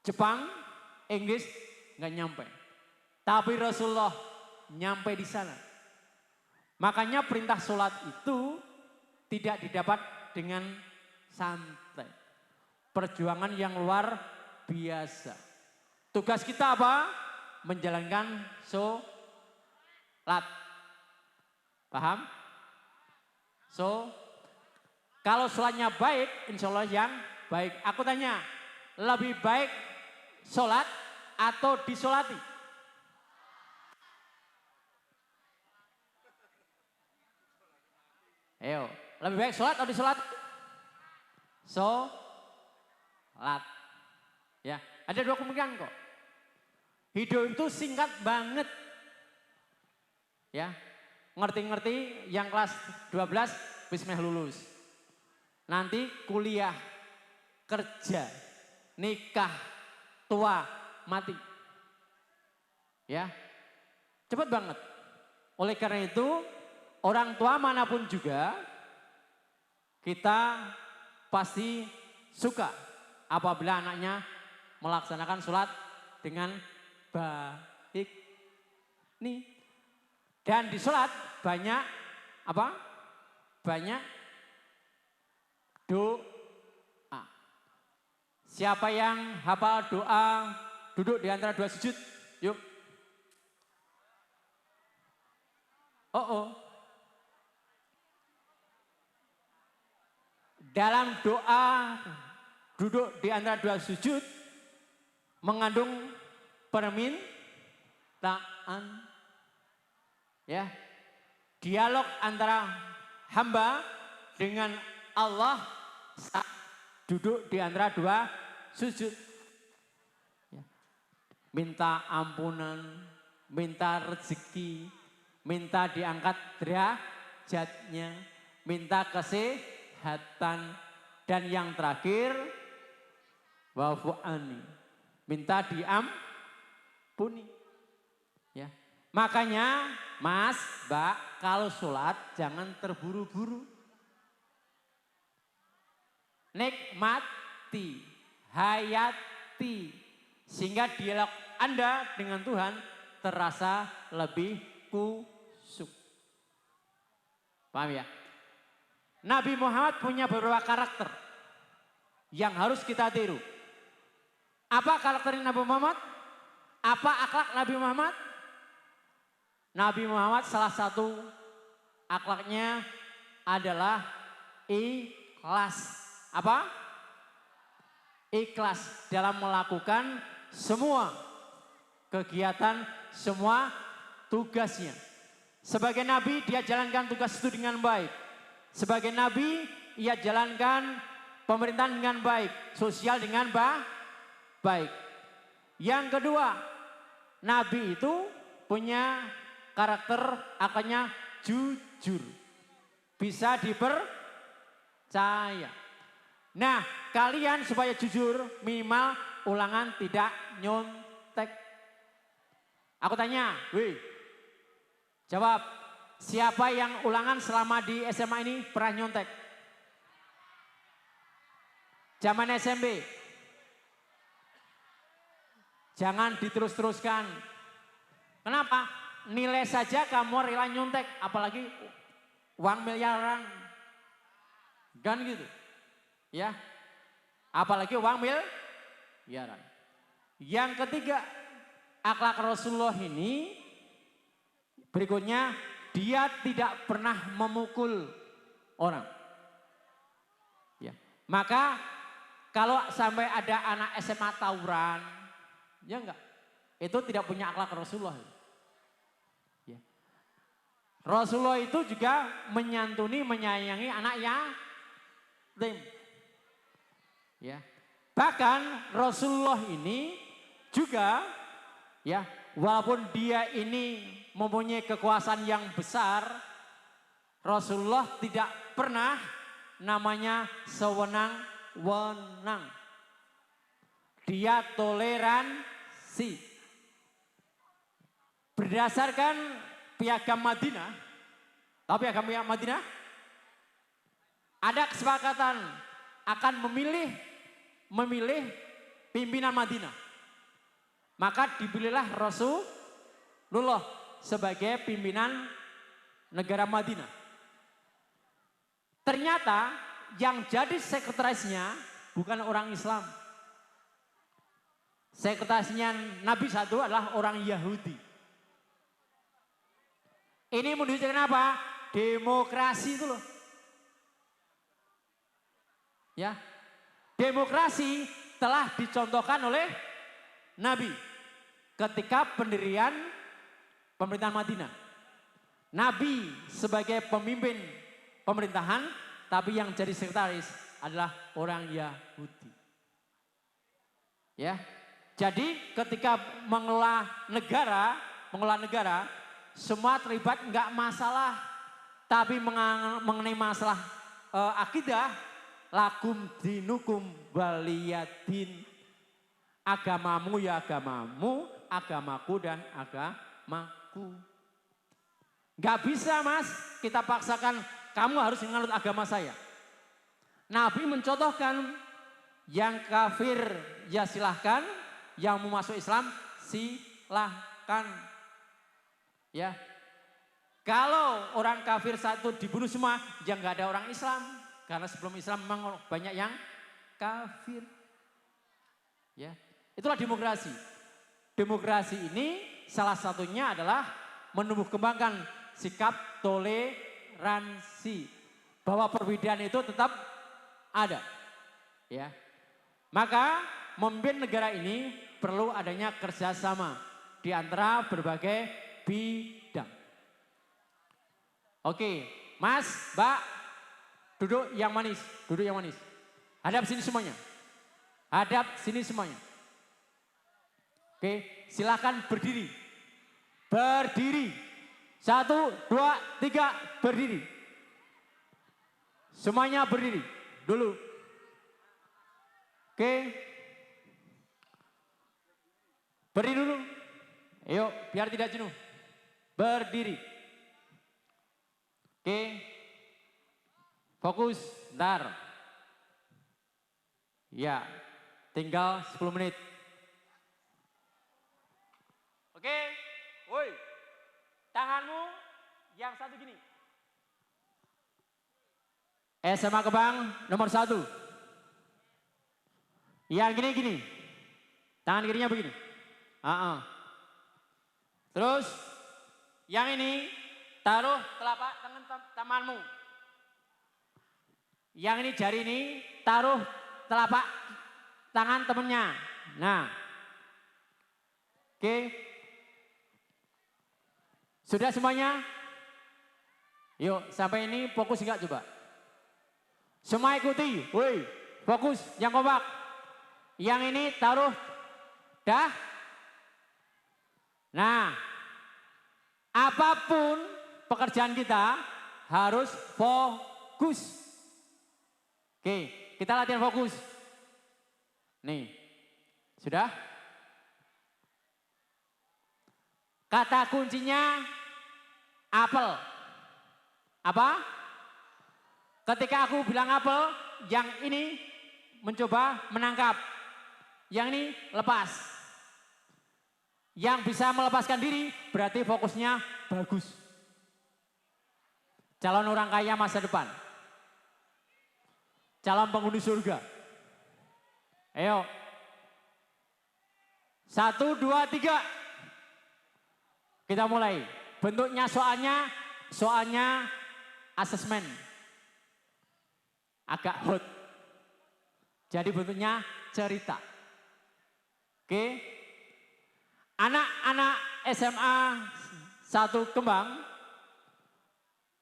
Jepang, Inggris nggak nyampe. Tapi Rasulullah nyampe di sana. Makanya perintah sholat itu tidak didapat dengan santai. Perjuangan yang luar biasa. Tugas kita apa? Menjalankan sholat. Paham? Kalau sholatnya baik, insya Allah yang baik. Aku tanya, lebih baik sholat atau disolati? Ayo, lebih baik sholat atau disolati? Sholat. Ya, ada dua kemungkinan kok. Hidup itu singkat banget. Ya, ngerti-ngerti yang kelas 12 bismillah lulus. Nanti kuliah, kerja, nikah, tua, mati. Ya, cepat banget. Oleh karena itu, orang tua manapun juga, kita pasti suka apabila anaknya melaksanakan sholat dengan baik. Nih, dan di sholat banyak apa? Banyak doa. Siapa yang hafal doa duduk di antara dua sujud? Yuk. Oh. Dalam doa duduk di antara dua sujud mengandung permintaan. Ya. Dialog antara hamba dengan Allah saat duduk di antara dua sujud. Ya. Minta ampunan, minta rezeki, minta diangkat derajatnya, minta kesehatan, dan yang terakhir wa'fu'ani, minta diampuni. Ya. Makanya Mas, Mbak, kalau sholat jangan terburu-buru. Nikmati, hayati, sehingga dialog Anda dengan Tuhan terasa lebih kusuk. Paham ya? Nabi Muhammad punya beberapa karakter yang harus kita tiru. Apa karakter Nabi Muhammad? Apa akhlak Nabi Muhammad? Nabi Muhammad salah satu akhlaknya adalah ikhlas. Apa? Ikhlas dalam melakukan semua kegiatan, semua tugasnya. Sebagai Nabi dia jalankan tugas itu dengan baik. Sebagai Nabi ia jalankan pemerintahan dengan baik. Sosial dengan baik. Yang kedua, Nabi itu punya karakter akhlaknya jujur. Bisa dipercaya. Nah, kalian supaya jujur minimal ulangan tidak nyontek. Aku tanya, wih, jawab, siapa yang ulangan selama di SMA ini pernah nyontek? Zaman SMP. Jangan diterus-teruskan. Kenapa? Nilai saja kamu rela nyontek, apalagi uang miliaran. Kan gitu. Ya. Apalagi uang miliaran. Yang ketiga, akhlak Rasulullah ini berikutnya, dia tidak pernah memukul orang. Ya. Maka kalau sampai ada anak SMA tawuran, ya enggak, itu tidak punya akhlak Rasulullah. Ya. Rasulullah itu juga menyantuni, menyayangi anak yatim. Ya. Bahkan Rasulullah ini juga, ya, walaupun dia ini mempunyai kekuasaan yang besar, Rasulullah tidak pernah namanya sewenang-wenang. Dia toleransi. Berdasarkan piagam Madinah, tapi piagam Madinah ada kesepakatan akan memilih pimpinan Madinah. Maka dipilihlah Rasulullah sebagai pimpinan negara Madinah. Ternyata yang jadi sekretarisnya bukan orang Islam. Sekretarisnya Nabi satu adalah orang Yahudi. Ini menunjukkan apa? Demokrasi itu loh. Ya. demokrasi telah dicontohkan oleh Nabi ketika pendirian pemerintahan Madinah. Nabi sebagai pemimpin pemerintahan, tapi yang jadi sekretaris adalah orang Yahudi. Ya, jadi ketika mengelola negara, semua terlibat enggak masalah, tapi mengenai masalah akidah, lakum dinukum waliyadin, agamamu ya agamamu, agamaku dan agamaku. Enggak bisa mas, kita paksakan kamu harus menganut agama saya. Nabi mencontohkan yang kafir ya silahkan, yang mau masuk Islam silahkan. Ya, kalau orang kafir satu dibunuh semua, ya nggak ada orang Islam. Karena sebelum Islam memang banyak yang kafir. Ya, itulah demokrasi. Demokrasi ini salah satunya adalah menumbuh kembangkan sikap toleransi, bahwa perbedaan itu tetap ada. Ya, maka memimpin negara ini perlu adanya kerjasama di antara berbagai bidang. Oke, Mas, Mbak, duduk yang manis, duduk yang manis. Hadap sini semuanya. Hadap sini semuanya. Oke, silakan berdiri. Berdiri. 1, 2, 3, berdiri. Semuanya berdiri dulu. Oke. Berdiri dulu. Ayo, biar tidak jenuh. Berdiri. Oke. Fokus, ntar. Ya, tinggal 10 menit. Oke, woi. Tanganmu yang satu gini. SMA Kebang nomor 1. Yang gini-gini. Tangan kirinya begini. Terus yang ini taruh telapak tangan temanmu. Yang ini jari ini taruh telapak tangan temennya. Nah. Oke. Sudah semuanya? Yuk sampai ini fokus enggak coba? Semua ikuti. Woi, fokus yang kompak. Yang ini taruh dah. Nah, apapun pekerjaan kita harus fokus. Oke, kita latihan fokus. Nih, sudah? Kata kuncinya apel. Apa? Ketika aku bilang apel, yang ini mencoba menangkap. Yang ini lepas. Yang bisa melepaskan diri berarti fokusnya bagus. Calon orang kaya masa depan. Calon penghuni surga. Ayo. 1, 2, 3. Kita mulai. Bentuknya soalnya asesmen. Agak hot. Jadi bentuknya cerita. Oke. Anak-anak SMA 1 Kembang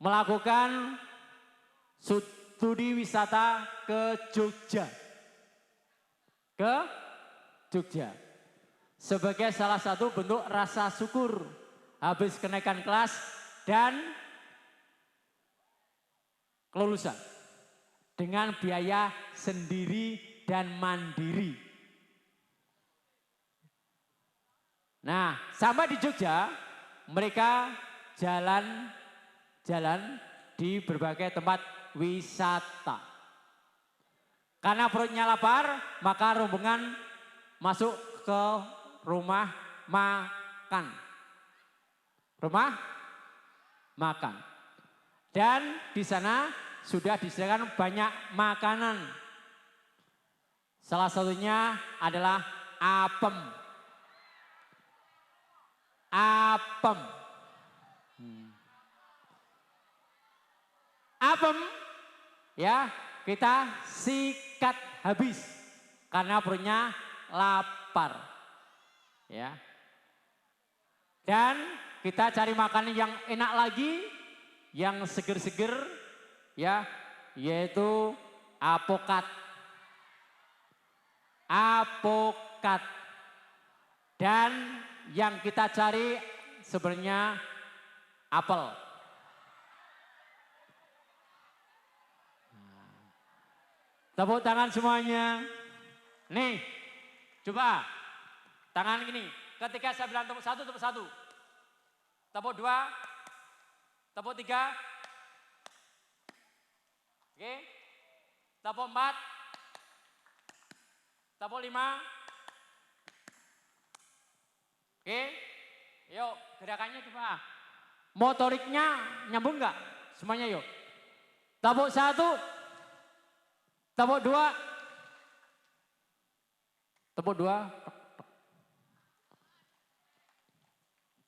melakukan studi wisata ke Jogja. Ke Jogja. Sebagai salah satu bentuk rasa syukur habis kenaikan kelas dan kelulusan. Dengan biaya sendiri dan mandiri. Nah, sampai di Jogja, mereka jalan-jalan di berbagai tempat wisata. Karena perutnya lapar, maka rombongan masuk ke rumah makan. Rumah makan. Dan di sana sudah disediakan banyak makanan. Salah satunya adalah apem. Apem. Apem, ya, kita sikat habis karena perutnya lapar. Ya. Dan kita cari makanan yang enak lagi, yang seger-seger, ya, yaitu apokat. Apokat. Dan yang kita cari sebenarnya apel. Tepuk tangan semuanya. Nih, coba tangan gini. Ketika saya bilang tepuk satu, tepuk satu. Tepuk dua, tepuk tiga. Oke. Tepuk empat. Tepuk lima. Oke. Yuk, gerakannya coba. Motoriknya nyambung nggak? Semuanya yuk. Tepuk satu. Tepuk dua. Tepuk dua.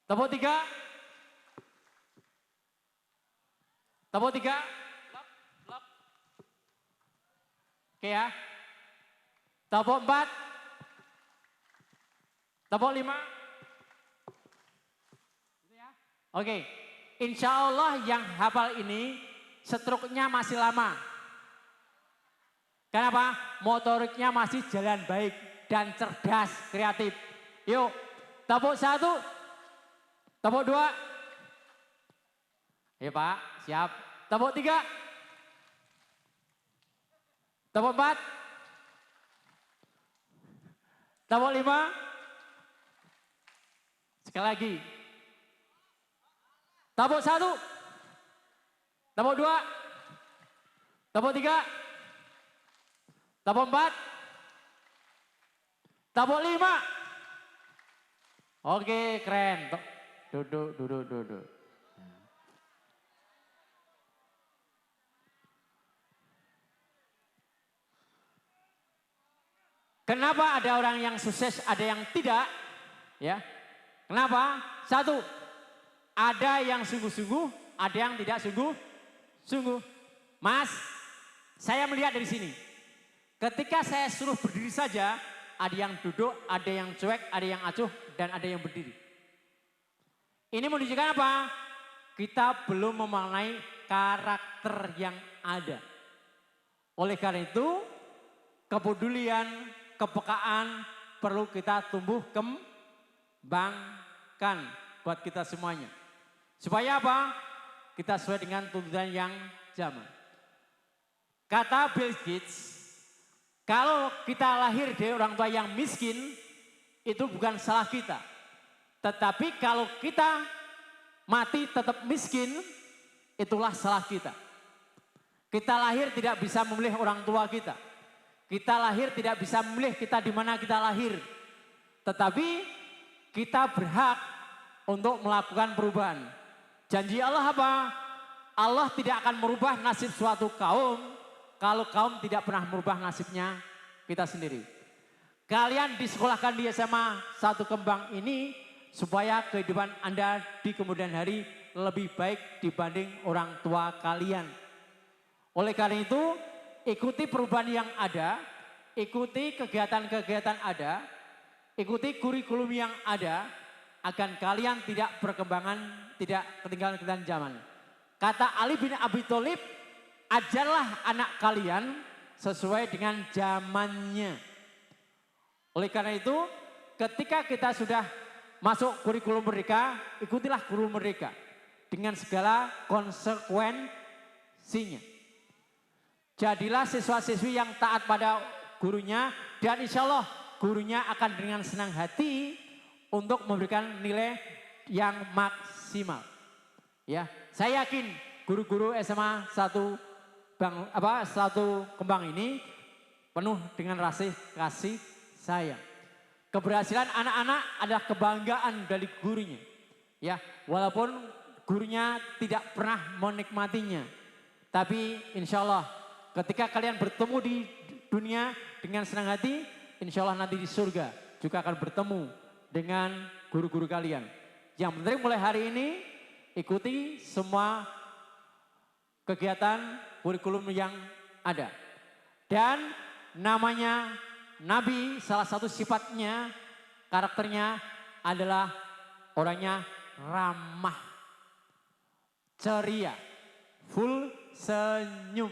Tepuk tiga. Tepuk tiga. Lap. Oke ya. Tepuk empat. Tepuk lima. Oke. Insya Allah yang hafal ini struknya masih lama. Kenapa? Motoriknya masih jalan baik dan cerdas, kreatif. Yuk, tepuk satu. Tepuk dua. Ya Pak, siap. Tepuk tiga. Tepuk empat. Tepuk lima. Sekali lagi. Tepuk satu. Tepuk dua. Tepuk tiga. Tepuk empat. Tepuk lima. Oke, keren. Duduk. Kenapa ada orang yang sukses, ada yang tidak? Ya. Kenapa? Satu, ada yang sungguh-sungguh, ada yang tidak sungguh-sungguh. Mas, saya melihat dari sini. Ketika saya suruh berdiri saja, ada yang duduk, ada yang cuek, ada yang acuh, dan ada yang berdiri. Ini menunjukkan apa? Kita belum memaknai karakter yang ada. Oleh karena itu, kepedulian, kepekaan perlu kita tumbuh kembangkan buat kita semuanya. Supaya apa? Kita sesuai dengan tuntutan yang zaman. Kata Bill Gates, kalau kita lahir dari orang tua yang miskin, itu bukan salah kita. Tetapi kalau kita mati tetap miskin, itulah salah kita. Kita lahir tidak bisa memilih orang tua kita. Kita lahir tidak bisa memilih kita di mana kita lahir. Tetapi kita berhak untuk melakukan perubahan. Janji Allah apa? Allah tidak akan merubah nasib suatu kaum kalau kaum tidak pernah merubah nasibnya kita sendiri. Kalian disekolahkan di SMA 1 Kembang ini supaya kehidupan Anda di kemudian hari lebih baik dibanding orang tua kalian. Oleh karena itu, ikuti perubahan yang ada, ikuti kegiatan-kegiatan ada, ikuti kurikulum yang ada, agar kalian tidak tidak ketinggalan zaman. Kata Ali bin Abi Thalib, ajarlah anak kalian sesuai dengan zamannya. Oleh karena itu, ketika kita sudah masuk kurikulum Merdeka, ikutilah kurikulum Merdeka dengan segala konsekuensinya. Jadilah siswa-siswi yang taat pada gurunya dan insya Allah gurunya akan dengan senang hati untuk memberikan nilai yang maksimal. Ya, saya yakin guru-guru SMA 1 Kembang ini penuh dengan rasa kasih sayang. Keberhasilan anak-anak adalah kebanggaan dari gurunya. Ya, walaupun gurunya tidak pernah menikmatinya. Tapi insya Allah ketika kalian bertemu di dunia dengan senang hati, insya Allah nanti di surga juga akan bertemu dengan guru-guru kalian. Yang penting mulai hari ini ikuti semua kegiatan kurikulum yang ada. Dan namanya Nabi, salah satu sifatnya, karakternya adalah orangnya ramah, ceria, full senyum.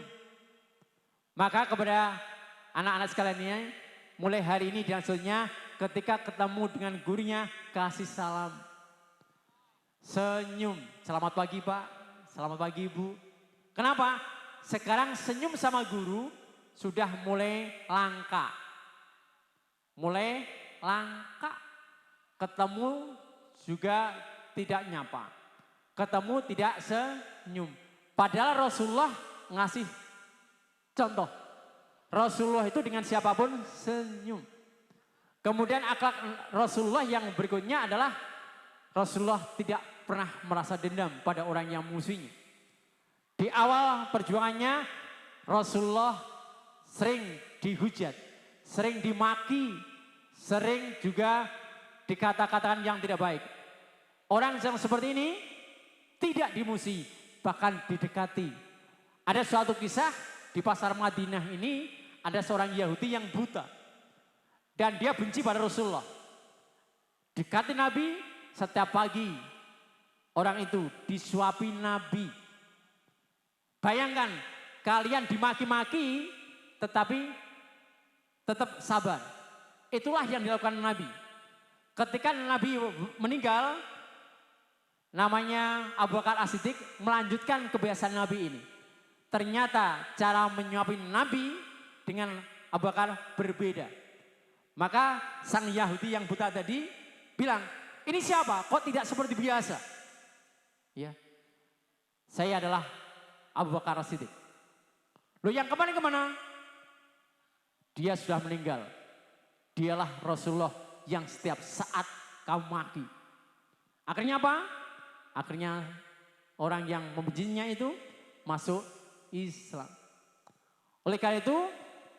Maka kepada anak-anak sekalian ini, mulai hari ini dan seterusnya ketika ketemu dengan gurunya, kasih salam. Senyum, selamat pagi Pak, selamat pagi Ibu. Kenapa? Sekarang senyum sama guru sudah mulai langka. Mulai langka. Ketemu juga tidak nyapa. Ketemu tidak senyum. Padahal Rasulullah ngasih contoh. Rasulullah itu dengan siapapun senyum. Kemudian akhlak Rasulullah yang berikutnya adalah Rasulullah tidak pernah merasa dendam pada orang yang musuhnya. Di awal perjuangannya Rasulullah sering dihujat, sering dimaki, sering juga dikata-katakan yang tidak baik. Orang yang seperti ini tidak dimusuhi, bahkan didekati. Ada suatu kisah di pasar Madinah ini, ada seorang Yahudi yang buta. Dan dia benci pada Rasulullah. Dekati Nabi setiap pagi. Orang itu disuapi Nabi. Bayangkan kalian dimaki-maki tetapi tetap sabar. Itulah yang dilakukan Nabi. Ketika Nabi meninggal, namanya Abu Bakar As-Siddiq melanjutkan kebiasaan Nabi ini. Ternyata cara menyuapi Nabi dengan Abu Bakar berbeda. Maka sang Yahudi yang buta tadi bilang, ini siapa? Kok tidak seperti biasa? Ya, saya adalah Abu Bakar As-Siddiq. Loh yang kemarin kemana? Dia sudah meninggal. Dialah Rasulullah yang setiap saat kamu maki. Akhirnya apa? Akhirnya orang yang membencinya itu masuk Islam. Oleh karena itu,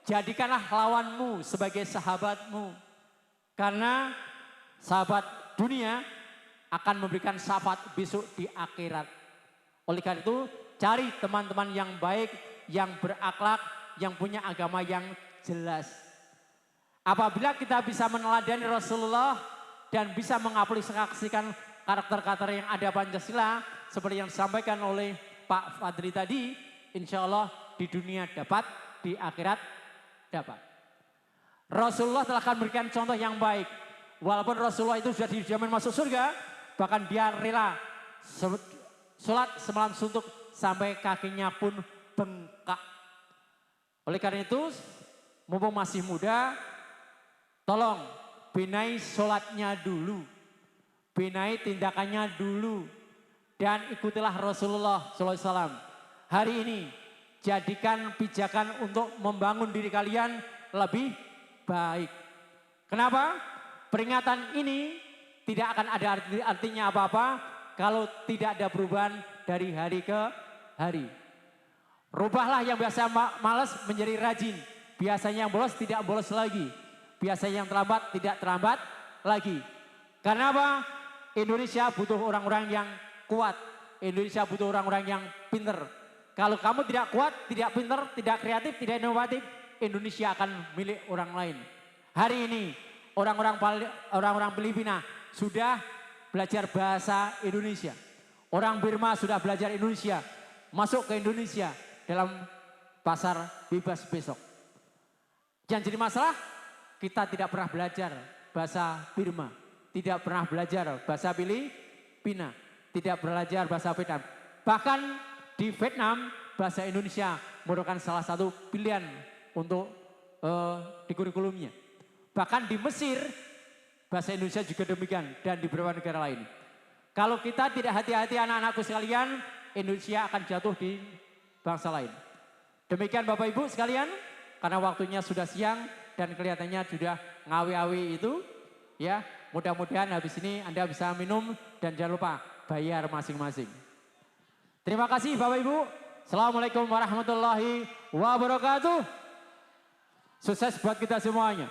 jadikanlah lawanmu sebagai sahabatmu. Karena sahabat dunia akan memberikan syafaat besok di akhirat. Oleh karena itu, cari teman-teman yang baik, yang berakhlak, yang punya agama yang jelas. Apabila kita bisa meneladani Rasulullah dan bisa mengaplikasikan karakter-karakter yang ada Pancasila seperti yang disampaikan oleh Pak Fadri tadi, insya Allah di dunia dapat, di akhirat dapat. Rasulullah telah akan memberikan contoh yang baik. Walaupun Rasulullah itu sudah dijamin masuk surga, bahkan dia rela sholat semalam suntuk sampai kakinya pun bengkak. Oleh karena itu, mumpung masih muda, tolong benahi sholatnya dulu, benahi tindakannya dulu, dan ikutilah Rasulullah SAW. Hari ini jadikan pijakan untuk membangun diri kalian lebih baik. Kenapa? Peringatan ini tidak akan ada artinya apa-apa kalau tidak ada perubahan dari hari ke hari. Rubahlah yang biasa malas menjadi rajin. Biasanya yang bolos tidak bolos lagi. Biasanya yang terlambat tidak terlambat lagi. Karena apa? Indonesia butuh orang-orang yang kuat. Indonesia butuh orang-orang yang pinter. Kalau kamu tidak kuat, tidak pinter, tidak kreatif, tidak inovatif, Indonesia akan milik orang lain. Hari ini orang-orang Filipina sudah belajar bahasa Indonesia. Orang Burma sudah belajar Indonesia. Masuk ke Indonesia dalam pasar bebas besok. Yang jadi masalah, kita tidak pernah belajar bahasa Burma. Tidak pernah belajar bahasa Filipina. Tidak belajar bahasa Vietnam. Bahkan di Vietnam, bahasa Indonesia merupakan salah satu pilihan untuk di kurikulumnya. Bahkan di Mesir, bahasa Indonesia juga demikian. Dan di beberapa negara lain. Kalau kita tidak hati-hati anak-anakku sekalian, Indonesia akan jatuh di bangsa lain. Demikian Bapak Ibu sekalian, karena waktunya sudah siang dan kelihatannya sudah ngawi-awi itu. Ya, mudah-mudahan habis ini Anda bisa minum dan jangan lupa bayar masing-masing. Terima kasih Bapak Ibu. Assalamualaikum warahmatullahi wabarakatuh. Sukses buat kita semuanya.